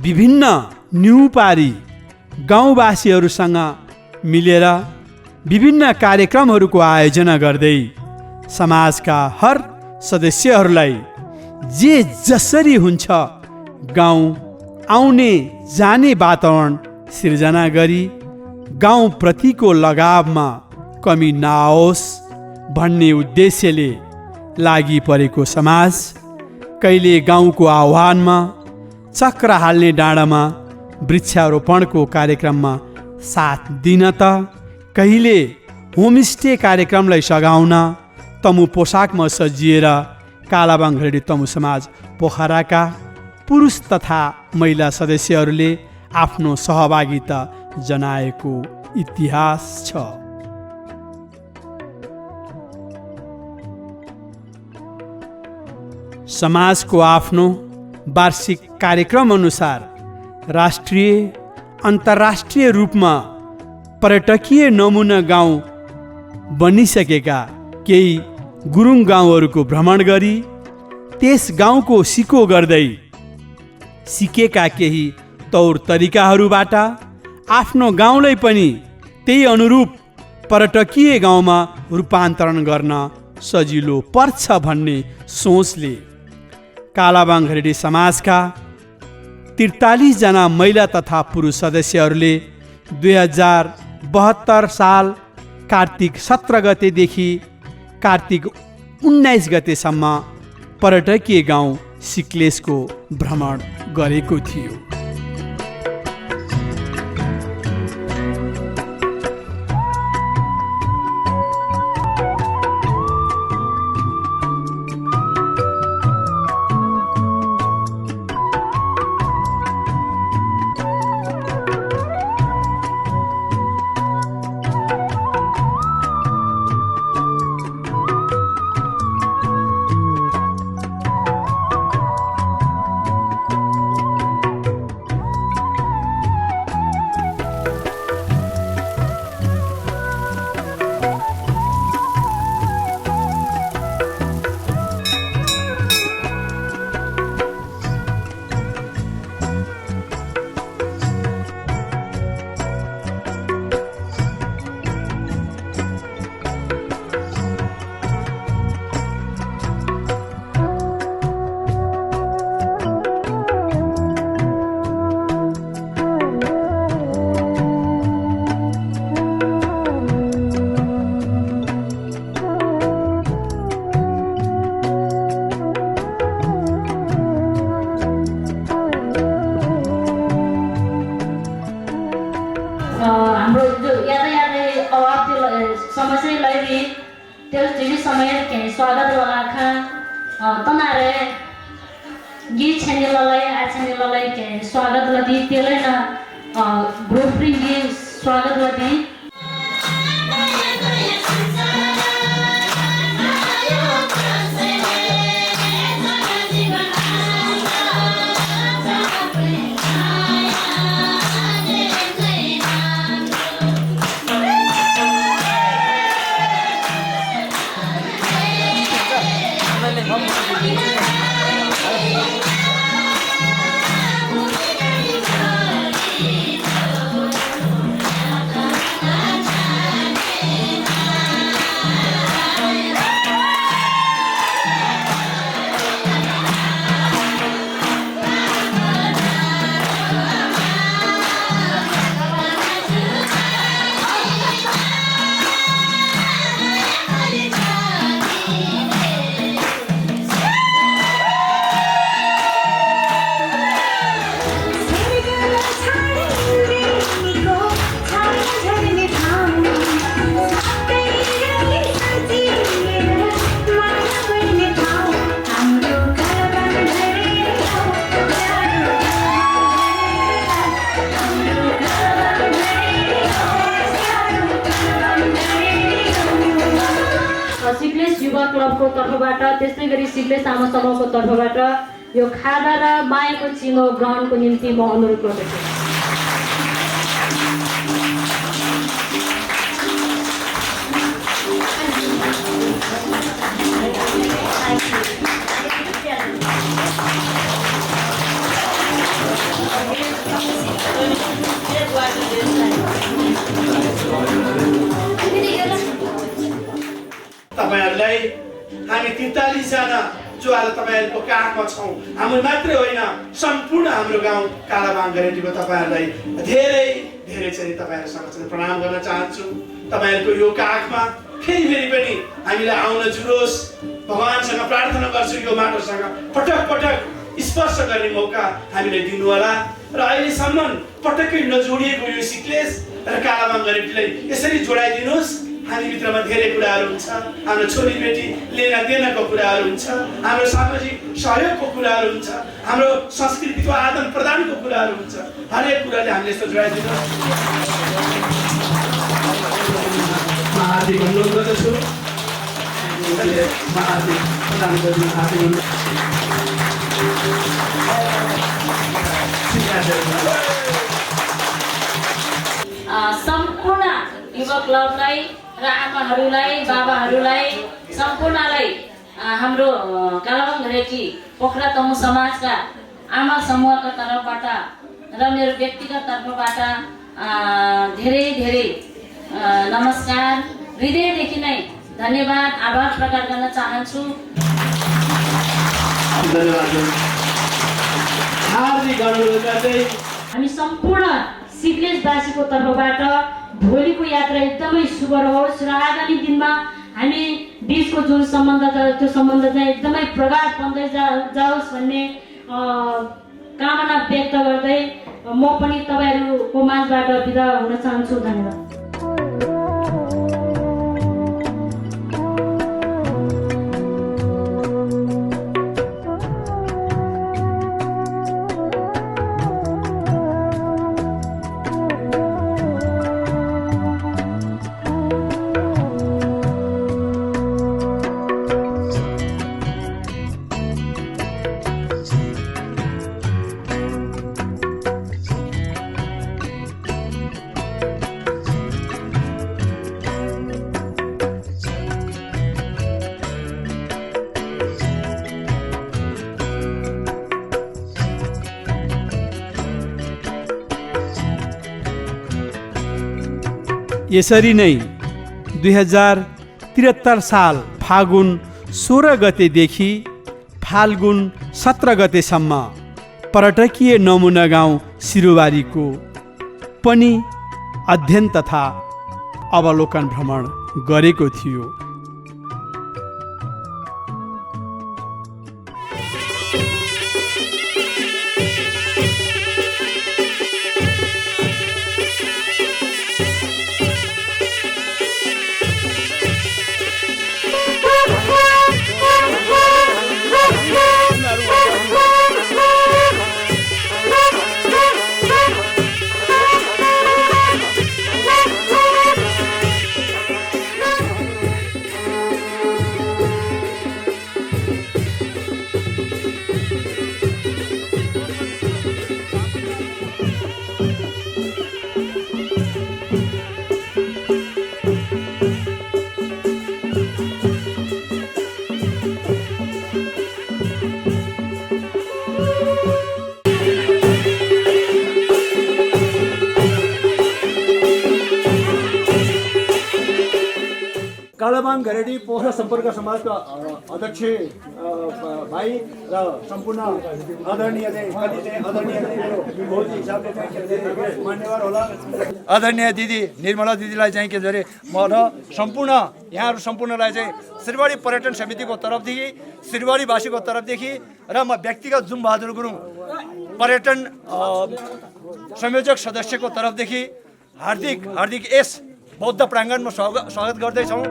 विभिन्न न्युपारी गाउँवासीहरूसँग मिलेर विभिन्न कार्यक्रमहरूको आयोजना गर्दै समाजका हर सदस्यहरूलाई जे जसरी हुन्छ गाउँ आउने जाने वातावरण सिर्जना गरी गाउँप्रतिको लगावमा कमी नआओस् भन्ने उद्देश्यले लागि परेको समाज कहिले गाउँको आह्वानमा चक्र हाल्ने डाँडामा वृक्षारोपणको कार्यक्रममा साथ दिन त कहिले होमस्टे कार्यक्रमलाई सघाउन तमु पोसाकमा सजिएर कालाबाङघरेडी तमु समाज पोखराका पुरुष तथा महिला सदस्यहरूले आफ्नो सहभागिता जनाएको इतिहास छ। समाजको आफ्नो वार्षिक कार्यक्रम अनुसार राष्ट्रिय अन्तर्राष्ट्रिय रूपमा पर्यटकीय नमुना गाउँ बनिसकेका केही गुरुङ गाउँहरूको भ्रमण गरी त्यस गाउँको सिको गर्दै सिकेका केही तौर तरिकाहरूबाट आफ्नो गाउँलाई पनि त्यही अनुरूप पर्यटकीय गाउँमा रूपान्तरण गर्न सजिलो पर्छ भन्ने सोचले कालाबाङघरेडी समाजका 43 जना महिला तथा पुरुष सदस्यहरूले 2072 साल कार्तिक 17 गतेदेखि कार्तिक 19 गतेसम्म पर्यटकीय गाउँ सिक्लेसको भ्रमण गरेको थियो। स्वागत लदी तेलै न ग्रुप स्वागत लदी युवा क्लबको तर्फबाट त्यस्तै गरी सिग्लेस आमा समूहको तर्फबाट यो खादा र मायाको चिनो ग्रहणको निम्ति म अनुरोध गर्दछु। तपाईहरुलाई हामी 43 जना जो आज तपाईहरुको काखमा छौं, हामी मात्रै होइन सम्पूर्ण हाम्रो गाउँ कालाबाङ गरेटीको तपाईहरुलाई धेरै धेरै चाहिँ तपाईहरुसँग चाहिँ प्रणाम गर्न चाहन्छु। तपाईहरुको यो काखमा फेरि पनि हामीलाई आउन जुरोस्, भगवानसँग प्रार्थना गर्छु यो माटोसँग पटक पटक स्पर्श गर्ने मौका हामीले दिनु होला र अहिलेसम्म पटक्कै नजोडिएको यो सिक्लेस र कालाबाङ गरेटीलाई यसरी जोडाइदिनुस्। हामी भित्रमा धेरै कुराहरू हुन्छ, हाम्रो छोरीबेटी लेना देनाको कुराहरू हुन्छ, हाम्रो सामाजिक सहयोगको कुराहरू हुन्छ, हाम्रो संस्कृतिको आदान प्रदानको कुराहरू हुन्छ। हरेक कुराले हामीले यस्तो जोडाइदिनु हार्दिक अनुरोध गर्दछु। हार्दिक प्रदान गर्नु हार्दिक सम्पूर्ण युवा क्लबलाई र आमाहरूलाई, बाबाहरूलाई, सम्पूर्णलाई हाम्रो कालाबाङ घरेटी पोखरा तमु समाजका आमा समूहका तर्फबाट र मेरो व्यक्तिगत तर्फबाट धेरै धेरै नमस्कार, हृदयदेखि नै धन्यवाद, आभार प्रकट गर्न चाहन्छु। हामी सम्पूर्ण सिग्लेसवासीको तर्फबाट भोलिको यात्रा एकदमै शुभ रहोस् र आगामी दिनमा हामी बीचको जुन सम्बन्ध छ त्यो सम्बन्ध चाहिँ एकदमै प्रगाढ बन्दै जाओस् भन्ने कामना व्यक्त गर्दै म पनि तपाईहरुको माझबाट बिदा हुन चाहन्छु। धन्यवाद। यसरी नै 2073 साल फागुन 16 गतेदेखि फाल्गुन 17 गतेसम्म पर्यटकीय नमुना गाउँ सिरुवारीको पनि अध्ययन तथा अवलोकन भ्रमण गरेको थियो। कालाबाङ घरेटी पोखरा सम्पर्क समाजका अध्यक्ष भाइ र सम्पूर्ण आदरणीयले मान्यवर होला, आदरणीय दिदी निर्मला दिदीलाई चाहिँ के अरे म र सम्पूर्ण यहाँहरू सम्पूर्णलाई चाहिँ सिरुवारी पर्यटन समितिको तर्फदेखि, सिरुवारीवासीको तर्फदेखि र म व्यक्तिगत जुमबहादुर गुरुङ पर्यटन संयोजक सदस्यको तर्फदेखि हार्दिक यस बौद्ध प्राङ्गणमा स्वागत गर्दैछौँ।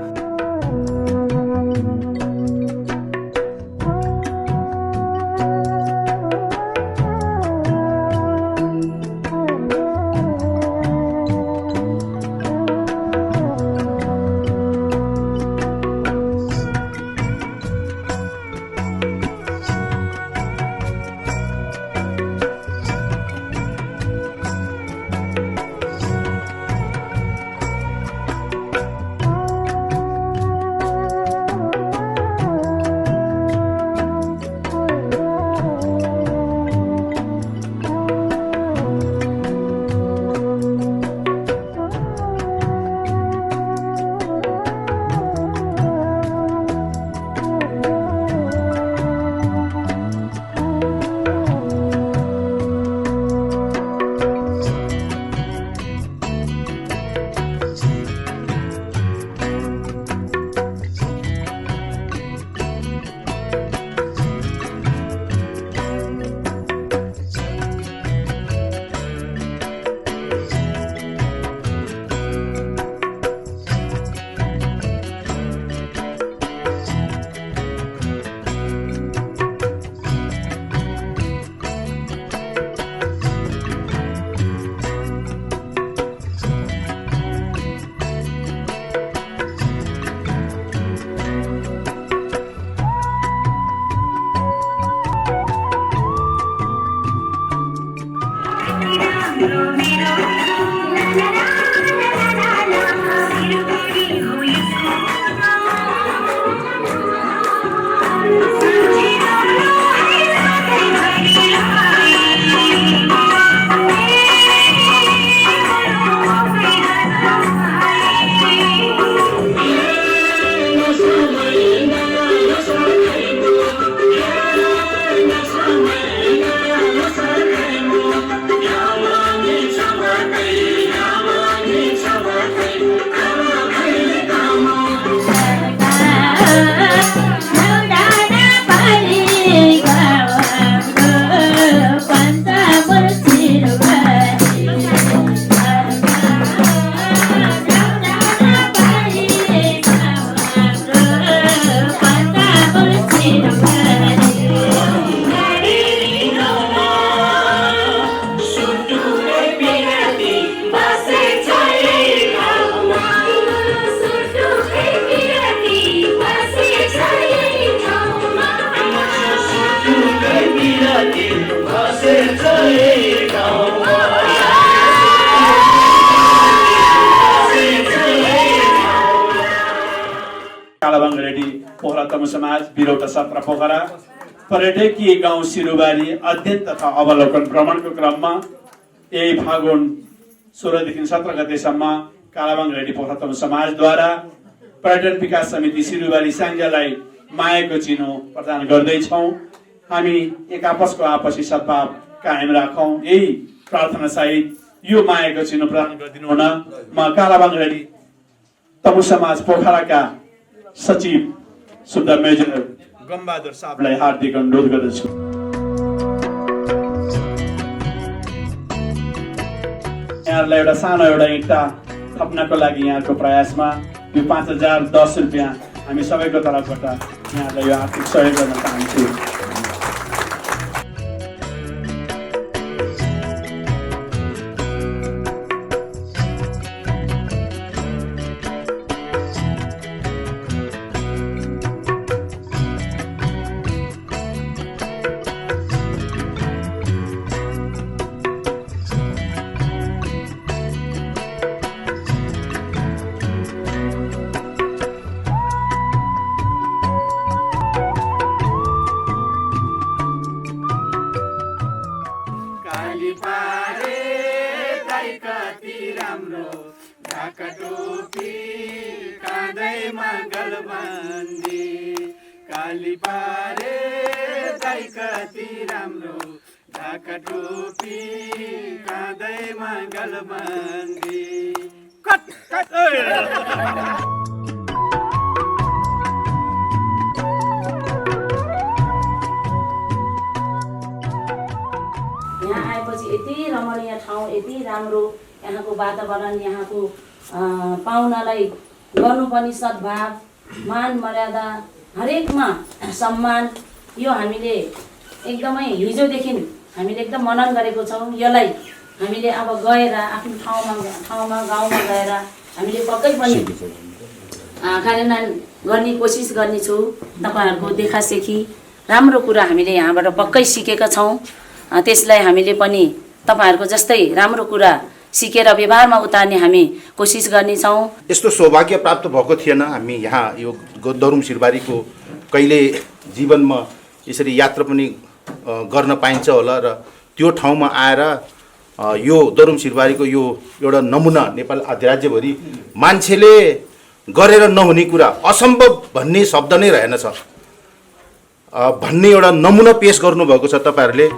कालाबाङरेडी पोखरा तमु समाज बिरौटा 17 पोखरा पर्यटकीय गाउँ सिरुबारी अध्ययन तथा अवलोकन भ्रमणको क्रममा यही फागुन 16 देखि 17 गतेसम्म कालाबाङरेडी पोखरा तमु समाजद्वारा पर्यटन विकास समिति सिरुबारी साङ्जालाई मायाको चिनो प्रदान गर्दैछौँ। हामी एक आपसको आपसी सद्भाव कायम राखौँ, यही प्रार्थना सहित यो मायाको चिनो प्रदान गरिदिनु हुन म कालाबाङरेडी तमु समाज पोखराका सचिव सुन्दर मेजर गम्बहादुर साहबलाई हार्दिक अनुरोध गर्दछु। यहाँहरूलाई एउटा सानो एउटा इँटा थप्नको लागि यहाँको प्रयासमा यो 5010 रुपियाँ हामी सबैको तर्फबाट यहाँहरूलाई यो आर्थिक सहयोग गर्न चाहन्छु। यहाँ आएपछि यति रमणीय ठाउँ, यति राम्रो यहाँको वातावरण, यहाँको पाहुनालाई गर्नुपर्ने सद्भाव, मान मर्यादा, हरेकमा सम्मान, यो हामीले एकदमै हिजोदेखि हामीले एकदम मनन गरेको छौँ। यसलाई हामीले अब गएर आफ्नो ठाउँमा गाउँमा गएर हामीले पक्कै पनि कार्यान्वयन गर्ने कोसिस गर्नेछु। तपाईँहरूको देखासेखी राम्रो कुरा हामीले यहाँबाट पक्कै सिकेका छौँ। त्यसलाई हामीले पनि तपाईँहरूको जस्तै राम्रो कुरा सिकेर व्यवहारमा उतार्ने हामी कोसिस गर्नेछौँ। यस्तो सौभाग्य प्राप्त भएको थिएन। हामी यहाँ यो दरुम सिरबारीको कहिले जीवनमा यसरी यात्रा पनि गर्न पाइन्छ होला र त्यो ठाउँमा आएर यो दरुम सिरबारीको यो एउटा नमुना नेपाल अधिराज्यभरि मान्छेले गरेर नहुने कुरा, असम्भव भन्ने शब्द नै रहेनछ भन्ने एउटा नमुना पेश गर्नुभएको छ तपाईँहरूले।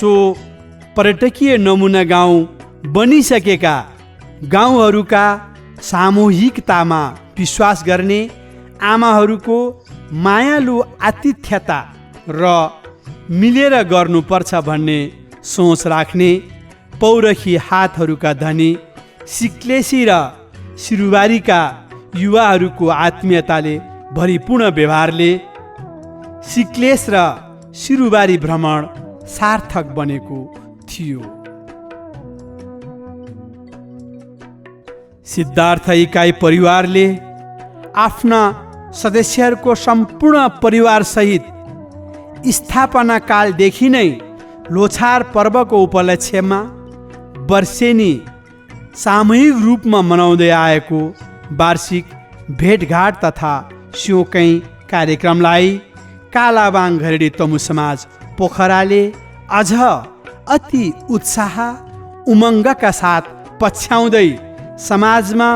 सो पर्यटकीय नमुना गाउँ बनिसकेका गाउँहरूका सामूहिकतामा विश्वास गर्ने, आमाहरूको मायालु आतिथ्यता र मिलेर गर्नुपर्छ भन्ने सोच राख्ने पौरखी हातहरूका धनी सिक्लेसी र सिरुबारीका युवाहरूको आत्मीयताले भरिपूर्ण व्यवहारले सिक्लेस र सिरुबारी भ्रमण सार्थक बनेको थियो। सिद्धार्थ इकाइ परिवारले आफ्ना सदस्यहरूको सम्पूर्ण परिवारसहित स्थापना कालदेखि नै लोछार पर्वको उपलक्ष्यमा वर्षेनी सामूहिक रूपमा मनाउँदै आएको वार्षिक भेटघाट तथा स्योकै कार्यक्रमलाई कालाबाङ घरेडी तमु समाज पोखराले अझ अति उत्साह उमङ्गका साथ पछ्याउँदै समाजमा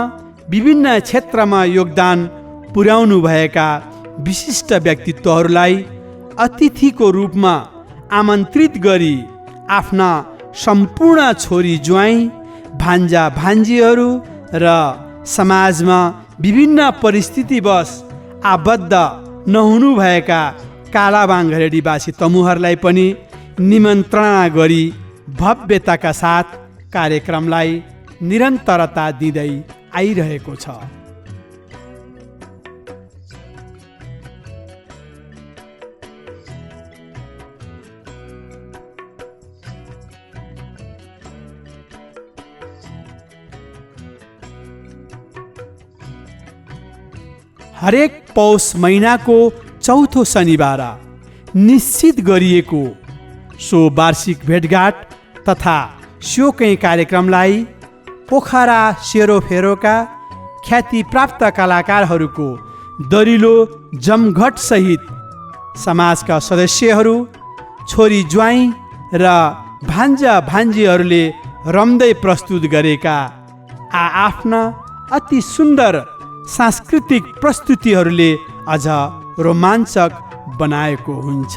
विभिन्न क्षेत्रमा योगदान पुर्याउनु भएका विशिष्ट व्यक्तित्वहरूलाई अतिथिको रूपमा आमन्त्रित गरी आफ्ना सम्पूर्ण छोरी ज्वाइँ भान्जा भान्जीहरू र समाजमा विभिन्न परिस्थितिवश आबद्ध नहुनुभएका कालाबाङ घरेडीवासी तमुहरूलाई पनि निमन्त्रणा गरी भव्यताका साथ कार्यक्रमलाई निरन्तरता दिँदै आइरहेको छ। हरेक पौष महिनाको चौथो शनिबार निश्चित गरिएको सो वार्षिक भेटघाट तथा स्योकै कार्यक्रमलाई पोखरा सेरोफेरोका ख्यातिप्राप्त कलाकारहरूको दरिलो जमघट सहित समाजका सदस्यहरू छोरी ज्वाइँ र भान्जा भान्जीहरूले रम्दै प्रस्तुत गरेका आफ्ना अति सुन्दर सांस्कृतिक प्रस्तुतिहरूले अझ रोमाञ्चक बनाएको हुन्छ।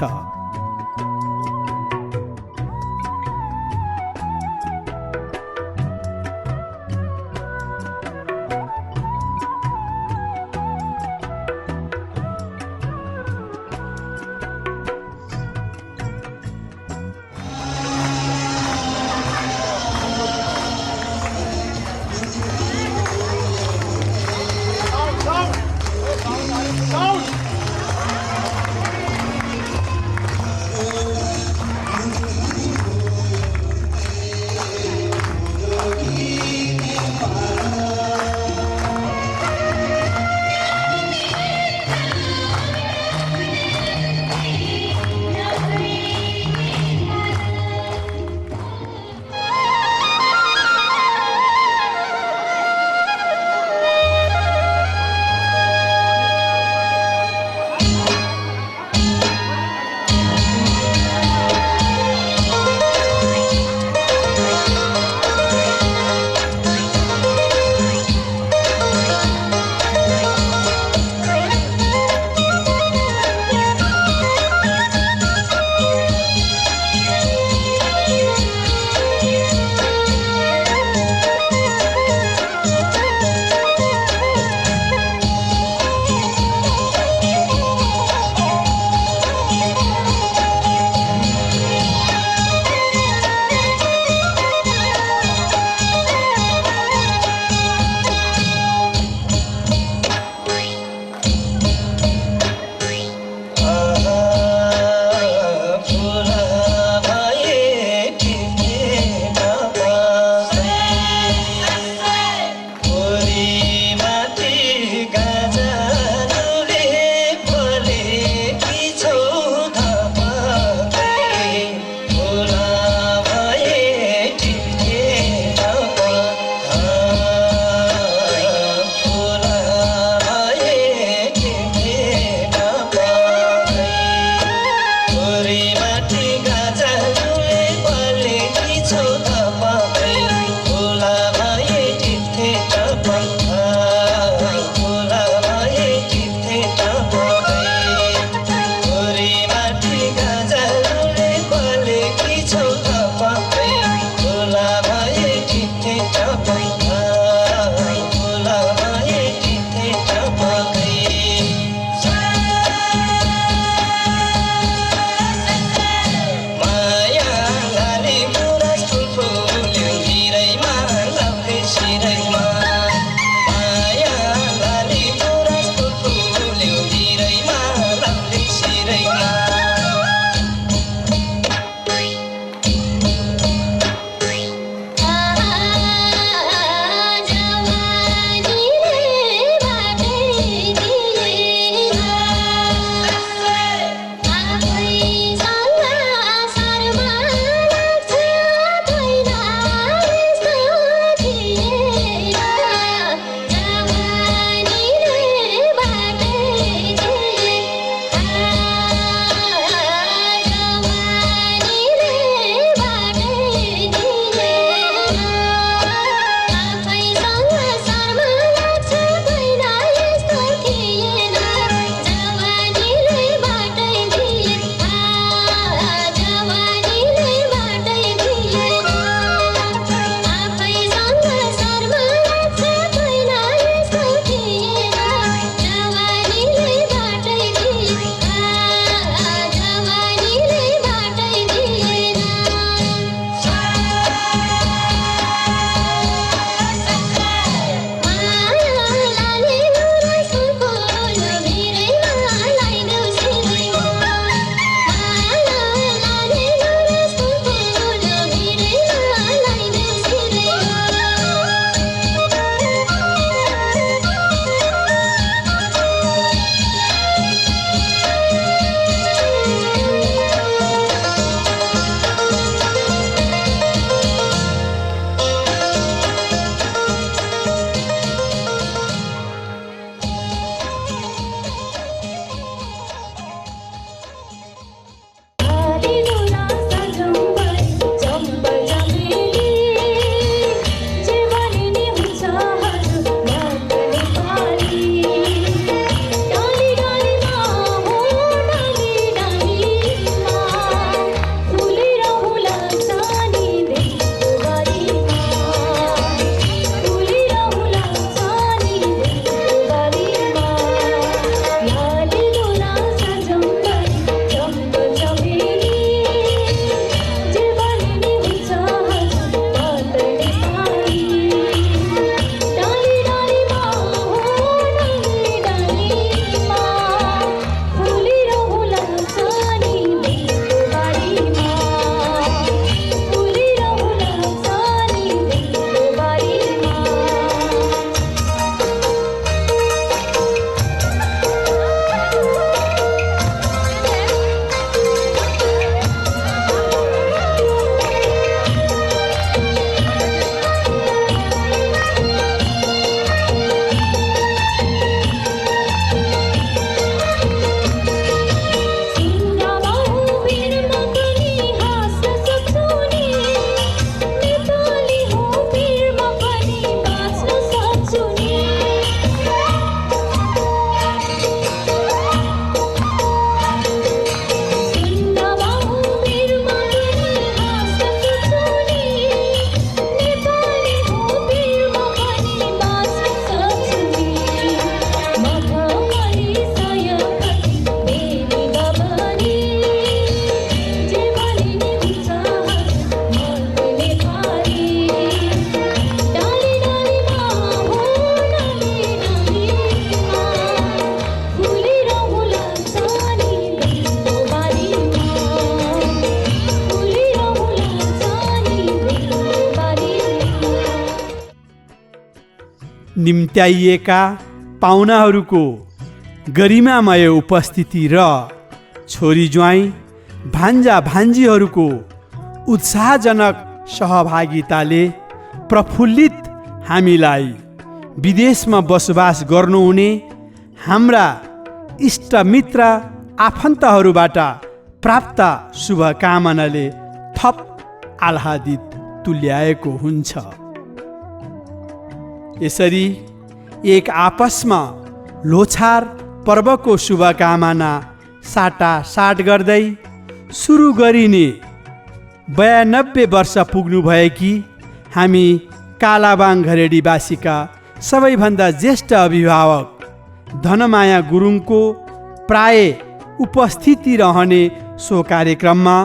निम्त्याइएका पाहुनाहरूको गरिमामय उपस्थिति र छोरी ज्वाइँ भान्जा भान्जीहरूको उत्साहजनक सहभागिताले प्रफुल्लित हामीलाई विदेशमा बसोबास गर्नुहुने हाम्रा इष्टमित्र आफन्तहरूबाट प्राप्त शुभकामनाले थप आह्लादित तुल्याएको हुन्छ। यसरी एक आपसमा लोछार पर्वको शुभकामना साटासाट गर्दै सुरु गरिने 92 वर्ष पुग्नुभएकी हामी कालाबाङ घरेडीवासीका सबैभन्दा ज्येष्ठ अभिभावक धनमाया गुरुङको प्राय उपस्थिति रहने सो कार्यक्रममा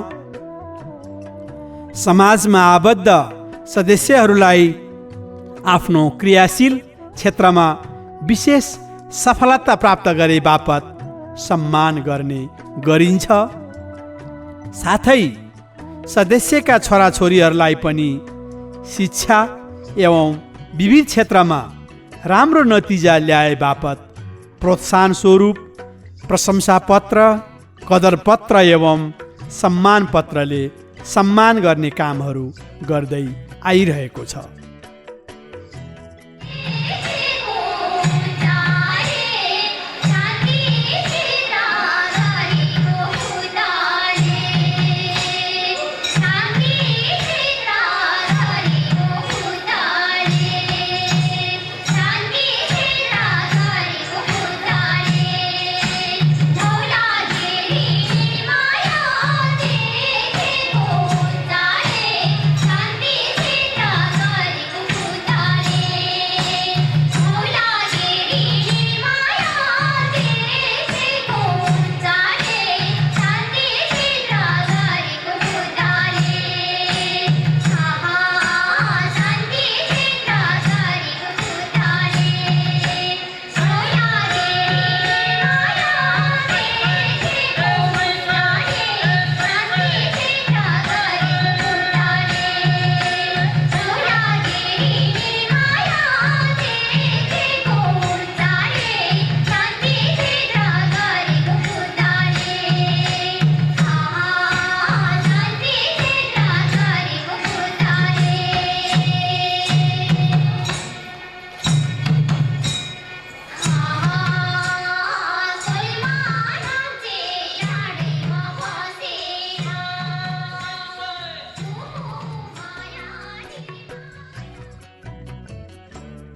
समाजमा आबद्ध सदस्यहरूलाई आफ्नो क्रियाशील क्षेत्रमा विशेष सफलता प्राप्त गरे बापत सम्मान गर्ने गरिन्छ। साथै सदस्यका छोराछोरीहरूलाई पनि शिक्षा एवं विविध क्षेत्रमा राम्रो नतिजा ल्याए बापत प्रोत्साहन स्वरूप प्रशंसा पत्र, कदर पत्र एवं सम्मान पत्रले सम्मान गर्ने कामहरू गर्दै आइरहेको छ।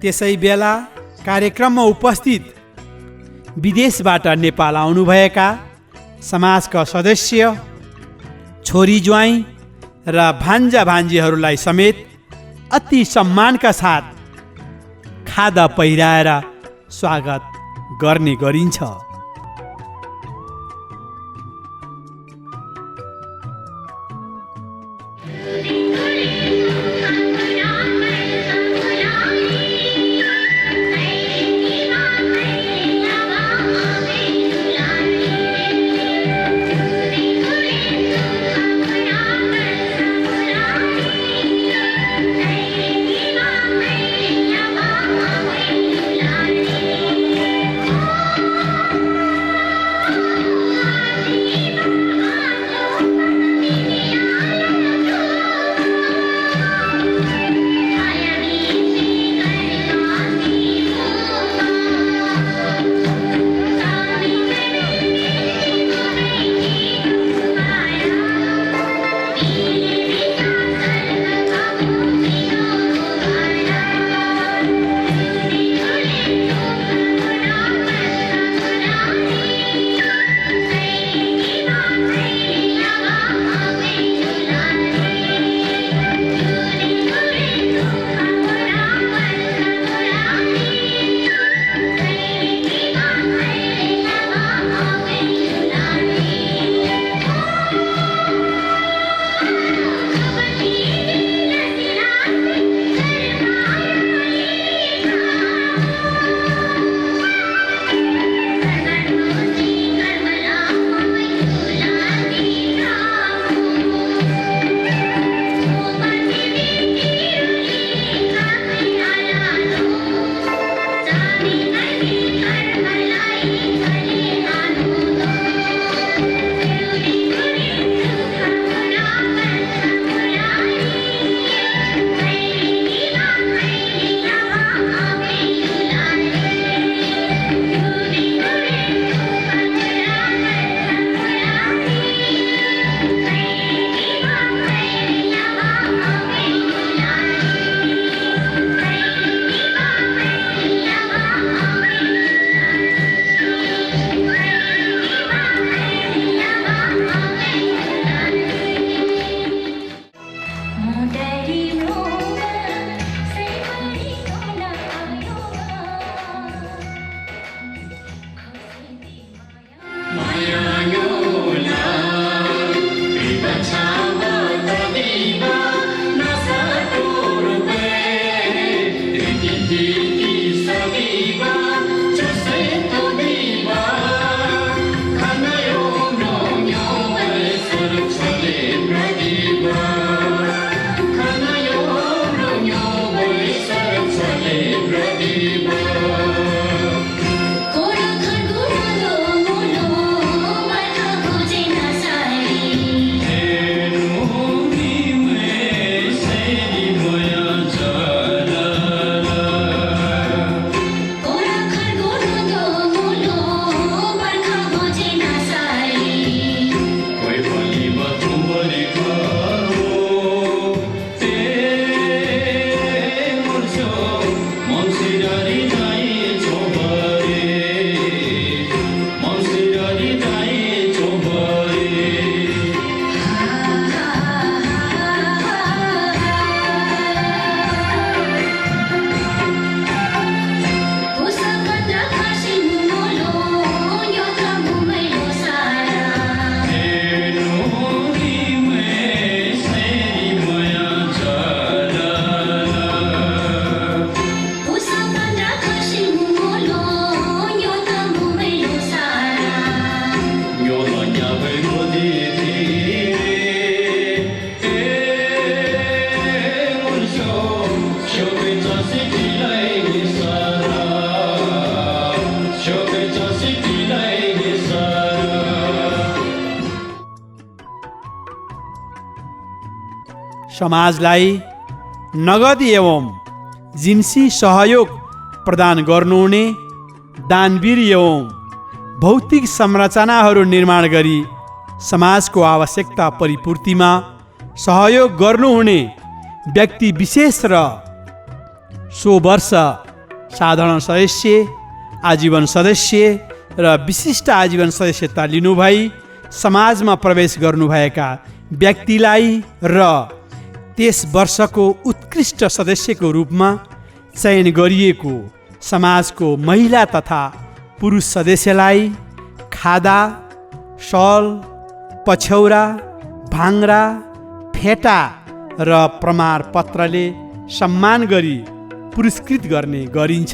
त्यसै बेला कार्यक्रममा उपस्थित विदेशबाट नेपाल आउनुभएका समाजका सदस्य, छोरी ज्वाइँ र भान्जा भान्जीहरूलाई समेत अति सम्मानका साथ खादा पहिराएर स्वागत गर्ने गरिन्छ। समाजलाई नगद एवं जिन्सी सहयोग प्रदान गर्नुहुने दानवीर एवं भौतिक संरचनाहरू निर्माण गरी समाजको आवश्यकता परिपूर्तिमा सहयोग गर्नुहुने व्यक्ति विशेष र 100 वर्ष साधारण सदस्य, आजीवन सदस्य र विशिष्ट आजीवन सदस्यता लिनुभई समाजमा प्रवेश गर्नुभएका व्यक्तिलाई र त्यस वर्षको उत्कृष्ट सदस्यको रूपमा चयन गरिएको समाजको महिला तथा पुरुष सदस्यलाई खादा, सल, पछ्यौरा, भाङ्रा, फेटा र प्रमाणपत्रले सम्मान गरी पुरस्कृत गर्ने गरिन्छ।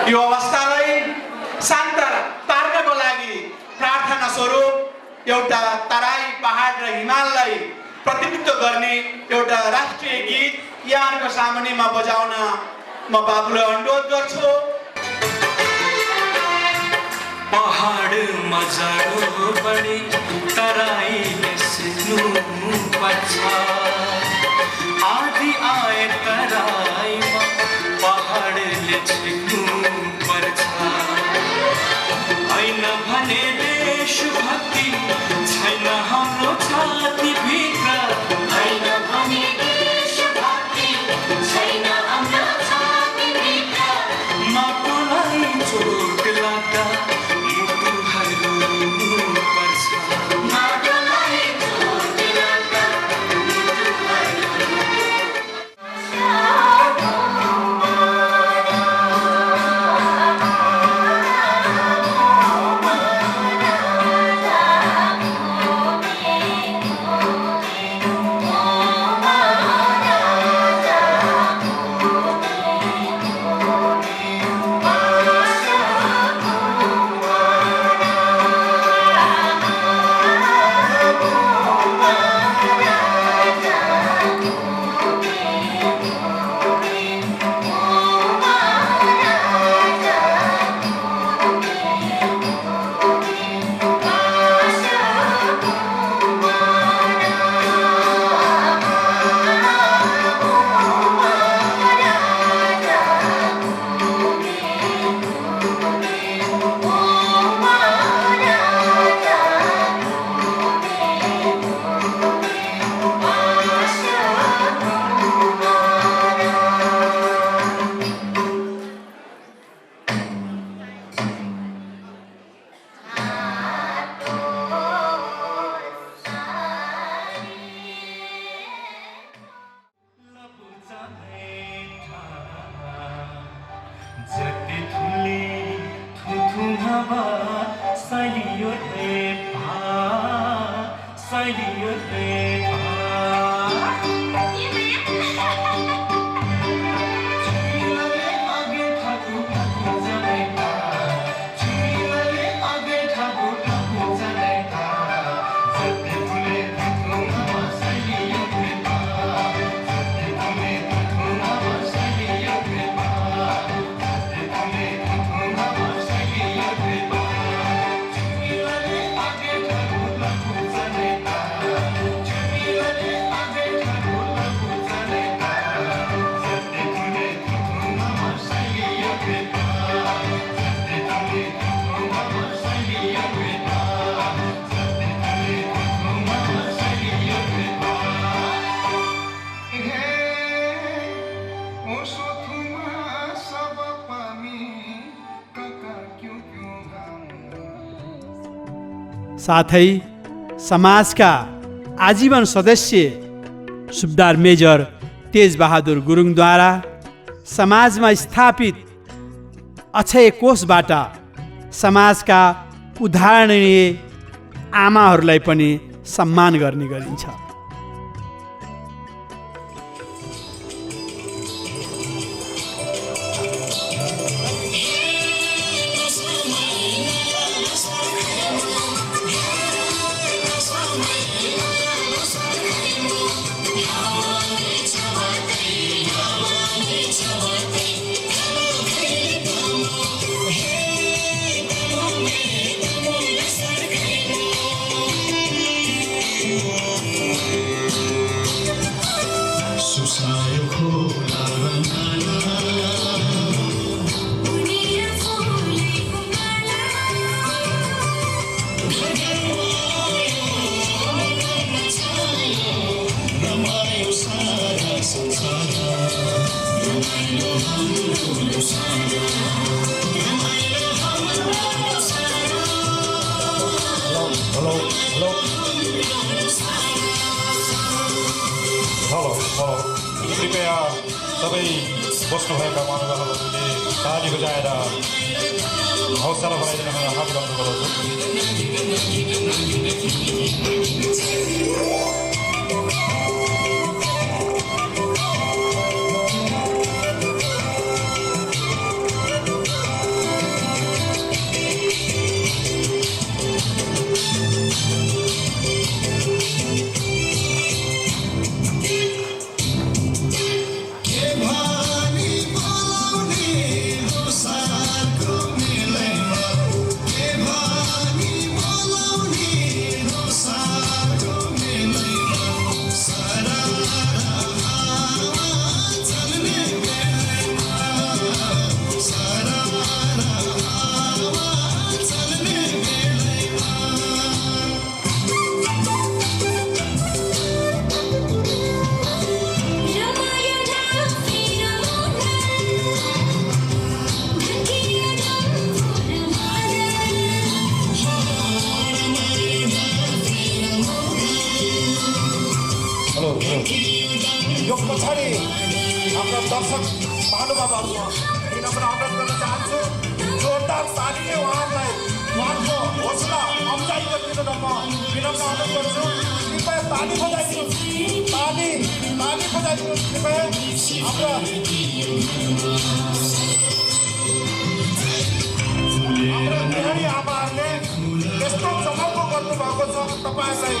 यो अवस्थालाई शान्त पार्नको लागि प्रार्थना स्वरूप एउटा तराई, पहाड र हिमाललाई प्रतिनिधित्व गर्ने एउटा राष्ट्रिय गीत यहाँको सामुन्नेमा बजाउन म बाबुलाई अनुरोध गर्छु। पहाड मजाडो बढी तराईले सिक्नु पर्छ, आधी आए तराईमा पहाडले छिक्नु पर्छ। हैन भने देशभक्ति छैन हाम्रो छातीभित्र, हैन भने देशभक्ति छैन हाम्रो छातीभित्र। माटोलाई चोट लाग्दा मुटु हल्लुनु पर्छ, माटोलाई चोट लाग्दा मुटु हल्लुनु साथै समाजका आजीवन सदस्य सुबेदार मेजर तेजबहादुर गुरुङद्वारा समाजमा स्थापित अक्षय कोषबाट समाजका उदाहरणीय आमाहरूलाई पनि सम्मान गर्ने गरिन्छ। कृपया सबै बस्नुभएका महानुभावहरूले ताली बजाएर हौसला बनाइदिन हात गर्नुपर्छ। यो पछाडि हाम्रा दर्शक महानुभावहरूमा विनम्र अनुरोध गर्न चाहन्छु, जोरदार तालीले उहाँहरूलाई उहाँको हौसला अफजाई गरिदिन म विनम्र अनुरोध गर्छु। कृपया ताली बजाइदिनुहोस्, ताली बजाइदिनुहोस् कृपया। हाम्रा गृहिणी आमाहरूले यस्तो चमक्क गर्नुभएको छ, तपाईँहरूलाई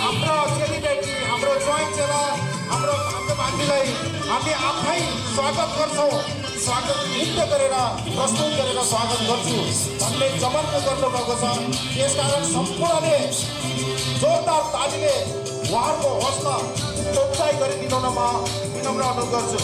हाम्रो चेलीबेटी, हाम्रो ज्वाइँ चेला, हाम्रो भान्जीलाई हामी आफै स्वागत गर्छौँ, स्वागत नृत्य गरेर प्रस्तुत गरेर स्वागत गर्छु भन्ने चमक्क गर्नुभएको छ। यसकारण सम्पूर्णले जोरदार तालीले उहाँहरूको हौसला तोक्साइ गरिदिनु न म विनम्र अनुरोध गर्छु।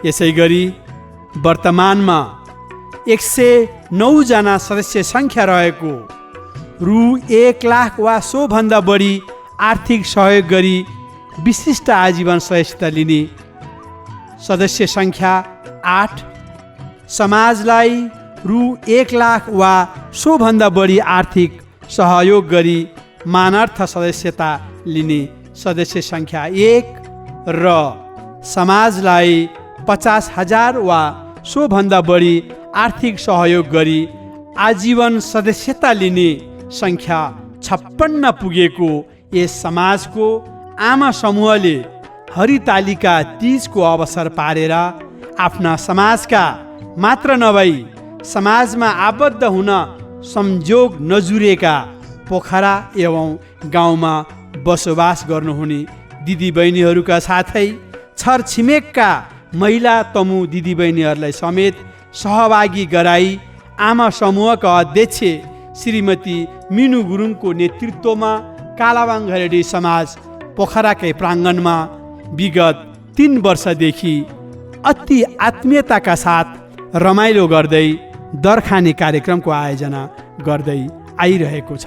यसै गरी वर्तमानमा 109 जना सदस्य सङ्ख्या रहेको रु 1 लाख वा सोभन्दा बढी आर्थिक सहयोग गरी विशिष्ट आजीवन सदस्यता लिने सदस्य सङ्ख्या 8, समाजलाई रु 1 लाख वा सोभन्दा बढी आर्थिक सहयोग गरी मानार्थ सदस्यता लिने सदस्य सङ्ख्या 1 र समाजलाई 50,000 वा सोभन्दा बढी आर्थिक सहयोग गरी आजीवन सदस्यता लिने सङ्ख्या 56 पुगेको यस समाजको आमा समूहले हरितालिका तीजको अवसर पारेर आफ्ना समाजका मात्र नभई समाजमा आबद्ध हुन संयोग नजुरेका पोखरा एवं गाउँमा बसोबास गर्नुहुने दिदीबहिनीहरूका साथै छरछिमेकका महिला तमु दिदीबहिनीहरूलाई समेत सहभागी गराई आमा समूहका अध्यक्ष श्रीमती मिनु गुरुङको नेतृत्वमा कालाबाङ घरेडी समाज पोखराकै प्राङ्गणमा विगत 3 वर्षदेखि अति आत्मीयताका साथ रमाइलो गर्दै दरखाने कार्यक्रमको आयोजना गर्दै आइरहेको छ।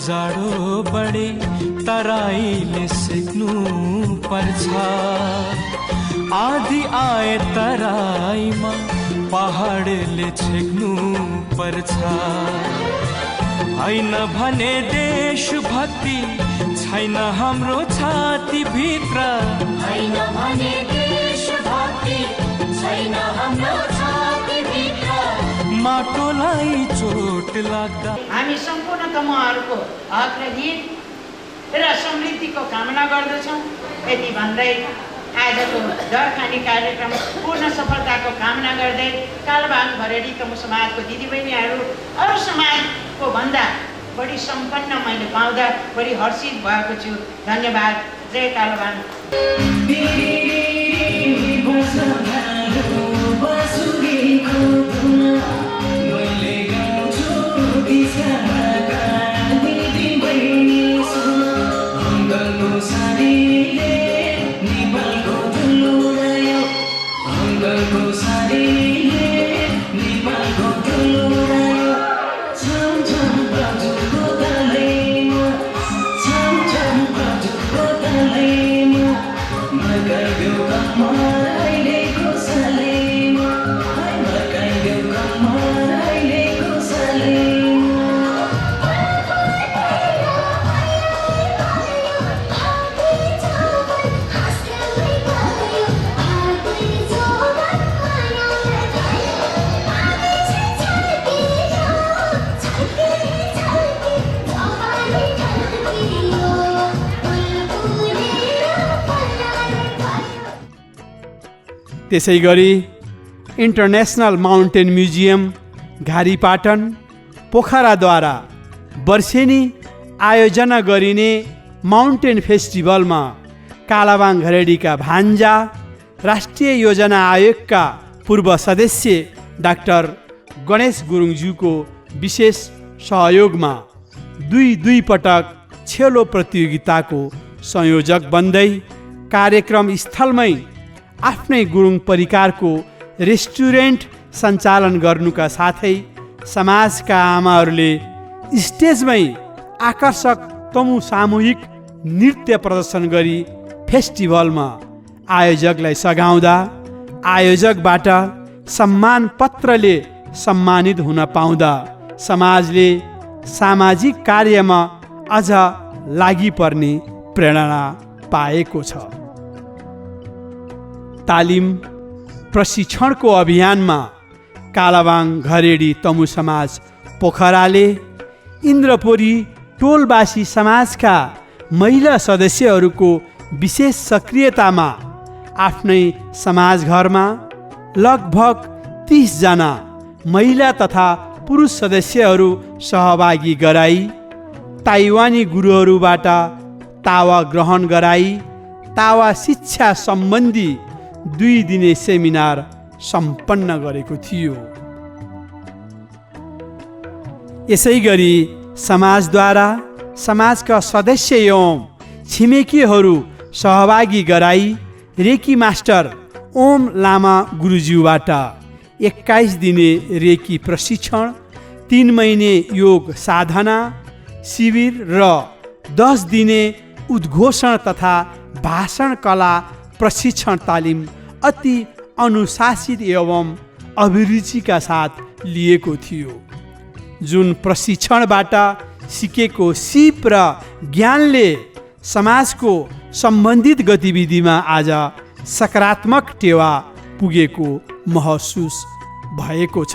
जाडो बढे तराईले सिक्नु पर्छ, आधी आए तराईमा पहाडले छेक्नु पर्छ। हैन भने देशभक्ति छैन हाम्रो छाती भित्र, हैन भने देशभक्ति छैन हाम्रो छाती भित्र। माटोलाई चोट लाग्दा हामी सम्पूर्ण तमुहरूको हक र हित र समृद्धिको कामना गर्दछौँ। यति भन्दै आजको दरखानी कार्यक्रम पूर्ण सफलताको कामना गर्दै कालाबाङ घरेडी तमु समाजको दिदीबहिनीहरू अरू समाजको भन्दा बढी सम्पन्न मैले पाउँदा बढी हर्षित भएको छु। धन्यवाद। जय कालाबाङ। त्यसै गरी इन्टरनेसनल माउन्टेन म्युजियम घारीपाटन पोखराद्वारा वर्षेनी आयोजना गरिने माउन्टेन फेस्टिभलमा कालाबाङ घरेडीका भान्जा राष्ट्रिय योजना आयोगका पूर्व सदस्य डाक्टर गणेश गुरुङज्यूको विशेष सहयोगमा दुई पटक छेलो प्रतियोगिताको संयोजक बन्दै कार्यक्रम स्थलमै आफ्नै गुरुङ परिकारको रेस्टुरेन्ट सञ्चालन गर्नुका साथै समाजका आमाहरूले स्टेजमै आकर्षक तमु सामूहिक नृत्य प्रदर्शन गरी फेस्टिभलमा आयोजकलाई सघाउँदा आयोजकबाट सम्मान पत्रले सम्मानित हुन पाउँदा समाजले सामाजिक कार्यमा अझ लागि पर्ने प्रेरणा पाएको छ। तालिम प्रशिक्षणको अभियानमा कालाबाङ घरेडी तमु समाज पोखराले इन्द्रपुरी टोलबासी समाजका महिला सदस्यहरूको विशेष सक्रियतामा आफ्नै समाज घरमा लगभग 30 जना महिला तथा पुरुष सदस्यहरू सहभागी गराई ताइवानी गुरुहरूबाट तावा ग्रहण गराई तावा शिक्षा सम्बन्धी 2 दिने सेमिनार सम्पन्न गरेको थियो। यसै गरी समाजद्वारा समाजका सदस्य एवं छिमेकीहरू सहभागी गराई रेकी मास्टर ओम लामा गुरुज्यूबाट 21 दिने रेकी प्रशिक्षण, 3 महिने योग साधना शिविर र 10 दिने उद्घोषण तथा भाषण कला प्रशिक्षण तालिम अति अनुशासित एवं अभिरुचिका साथ लिएको थियो। जुन प्रशिक्षणबाट सिकेको सिप र ज्ञानले समाजको सम्बन्धित गतिविधिमा आज सकारात्मक टेवा पुगेको महसुस भएको छ।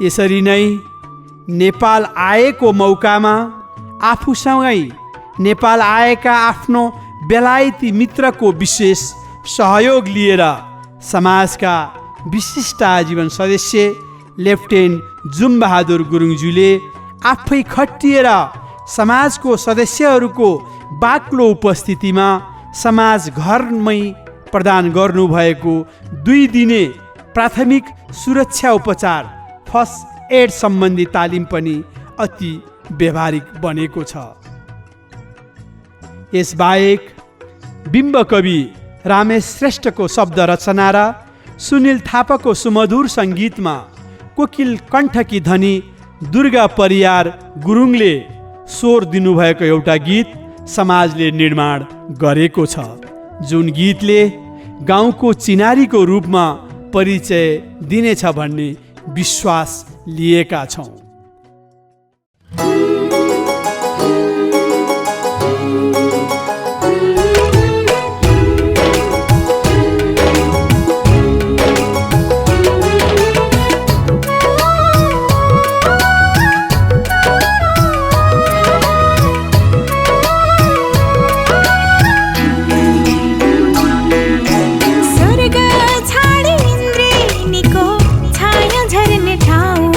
यसरी नै नेपाल आएको मौकामा आफूसँगै नेपाल आएका आफ्नो बेलायती मित्रको विशेष सहयोग लिएर समाजका विशिष्ट आजीवन सदस्य लेफ्टेन्ट जुमबहादुर गुरुङज्यूले आफै खटिएर समाजको सदस्यहरूको बाक्लो उपस्थितिमा समाज घरमै प्रदान गर्नुभएको 2 दिने प्राथमिक सुरक्षा उपचार फर्स्ट एड सम्बन्धी तालिम पनि अति व्यावहारिक बनेको छ। यसबाहेक बिम्ब कवि रामेश श्रेष्ठको शब्द रचना र सुनिल थापाको सुमधुर सङ्गीतमा कोकिल कण्ठकी धनी दुर्गा परियार गुरुङले स्वर दिनुभएको एउटा गीत समाजले निर्माण गरेको छ। जुन गीतले गाउँको चिनारीको रूपमा परिचय दिनेछ भन्ने विश्वास लिएका छौँ। स्वर्ग छाडी इन्द्रेणीको छाया झर्ने ठाउँ,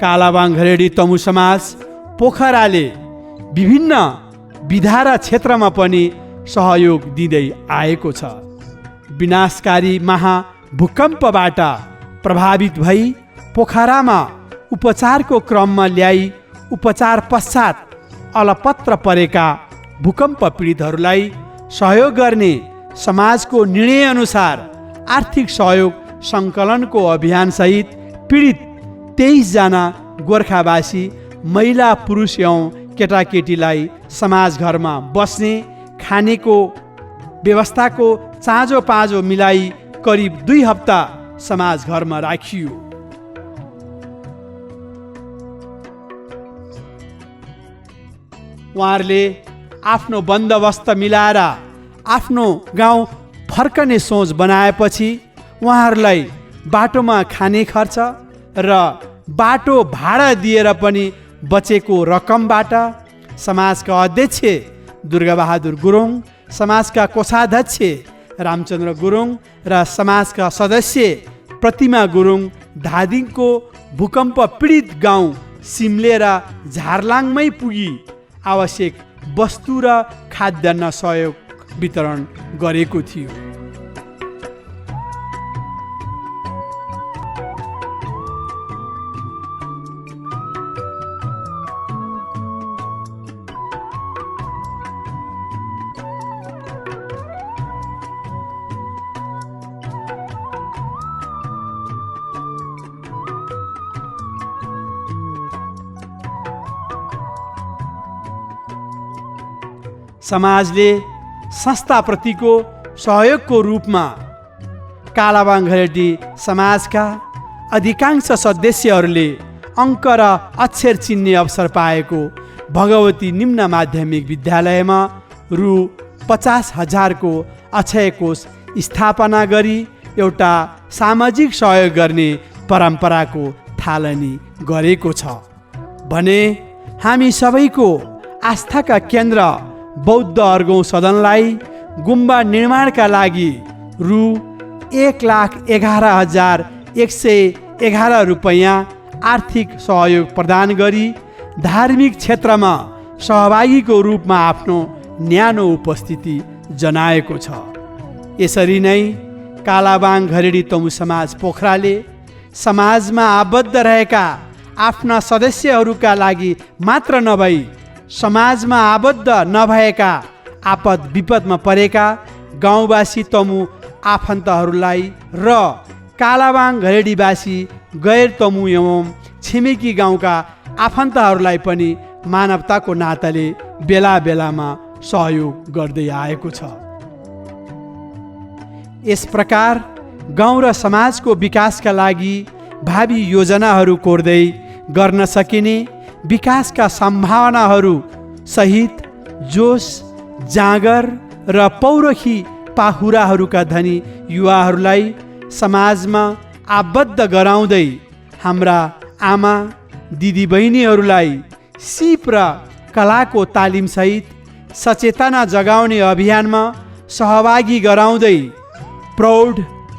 कालाबाङ घरेडी तमु समाज पोखराले विभिन्न विधा र क्षेत्रमा पनि सहयोग दिँदै आएको छ। विनाशकारी महाभूकम्पबाट प्रभावित भई पोखरामा उपचारको क्रममा ल्याई उपचार पश्चात अलपत्र परेका भूकम्प पीडितहरूलाई सहयोग गर्ने समाजको निर्णयअनुसार आर्थिक सहयोग सङ्कलनको अभियानसहित पीडित 23 जना गोर्खावासी महिला पुरुष एवं केटाकेटीलाई समाज घरमा बस्ने खानेको व्यवस्थाको चाँजो पाँजो मिलाई करिब 2 हप्ता समाज घरमा राखियो। उहाँहरूले आफ्नो बन्दोबस्त मिलाएर आफ्नो गाउँ फर्कने सोच बनाएपछि उहाँहरूलाई बाटोमा खाने खर्च र बाटो भाडा दिएर पनि बचेको रकमबाट समाजका अध्यक्ष दुर्गाबहादुर गुरुङ, समाजका कोषाध्यक्ष रामचन्द्र गुरुङ र समाजका सदस्य प्रतिमा गुरुङ धादिङको भूकम्प पीडित गाउँ सिम्ले र झारलाङमै पुगी आवश्यक वस्तु र खाद्यान्न सहयोग वितरण गरेको थियो। समाजले संस्थाप्रतिको सहयोगको रूपमा कालाबाङ घरेडी समाजका अधिकांश सदस्यहरूले अङ्क र अक्षर चिन्ने अवसर पाएको भगवती निम्न माध्यमिक विद्यालयमा रु 50,000 को अक्षय कोष स्थापना गरी एउटा सामाजिक सहयोग गर्ने परम्पराको थालनी गरेको छ भने हामी सबैको आस्थाका केन्द्र बौद्ध अर्गौं सदनलाई गुम्बा निर्माणका लागि रु 1,11,111 रुपैयाँ आर्थिक सहयोग प्रदान गरी धार्मिक क्षेत्रमा सहभागीको रूपमा आफ्नो न्यानो उपस्थिति जनाएको छ। यसरी नै कालाबाङ घरेडी तमु समाज पोखराले समाजमा आबद्ध रहेका आफ्ना सदस्यहरूका लागि मात्र नभई समाजमा आबद्ध नभएका आपद विपदमा परेका गाउँवासी तमु आफन्तहरूलाई र कालाबाङ घरेडीवासी गैर तमु एवं छिमेकी गाउँका आफन्तहरूलाई पनि मानवताको नाताले बेला बेलामा सहयोग गर्दै आएको छ। यस प्रकार गाउँ र समाजको विकासका लागि भावी योजनाहरू कोर्दै गर्न सकिने विकासका सम्भावनाहरू सहित जोस, जाँगर र पौरखी पाखुराहरूका धनी युवाहरूलाई समाजमा आबद्ध गराउँदै हाम्रा आमा दिदीबहिनीहरूलाई सिप र कलाको तालिमसहित सचेतना जगाउने अभियानमा सहभागी गराउँदै प्रौढ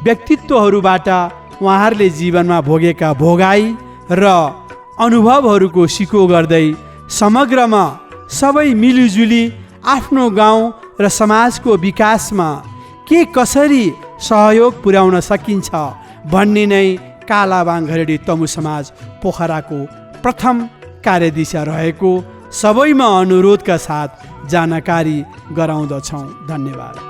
व्यक्तित्वहरूबाट उहाँहरूले जीवनमा भोगेका भोगाई र अनुभवहरूको सिको गर्दै समग्रमा सबै मिलिजुली आफ्नो गाउँ र समाजको विकासमा के कसरी सहयोग पुर्याउन सकिन्छ भन्ने नै कालाबाङ घरेडी तमु समाज पोखराको प्रथम कार्यदिशा रहेको सबैमा अनुरोधका साथ जानकारी गराउँदछौँ। धन्यवाद।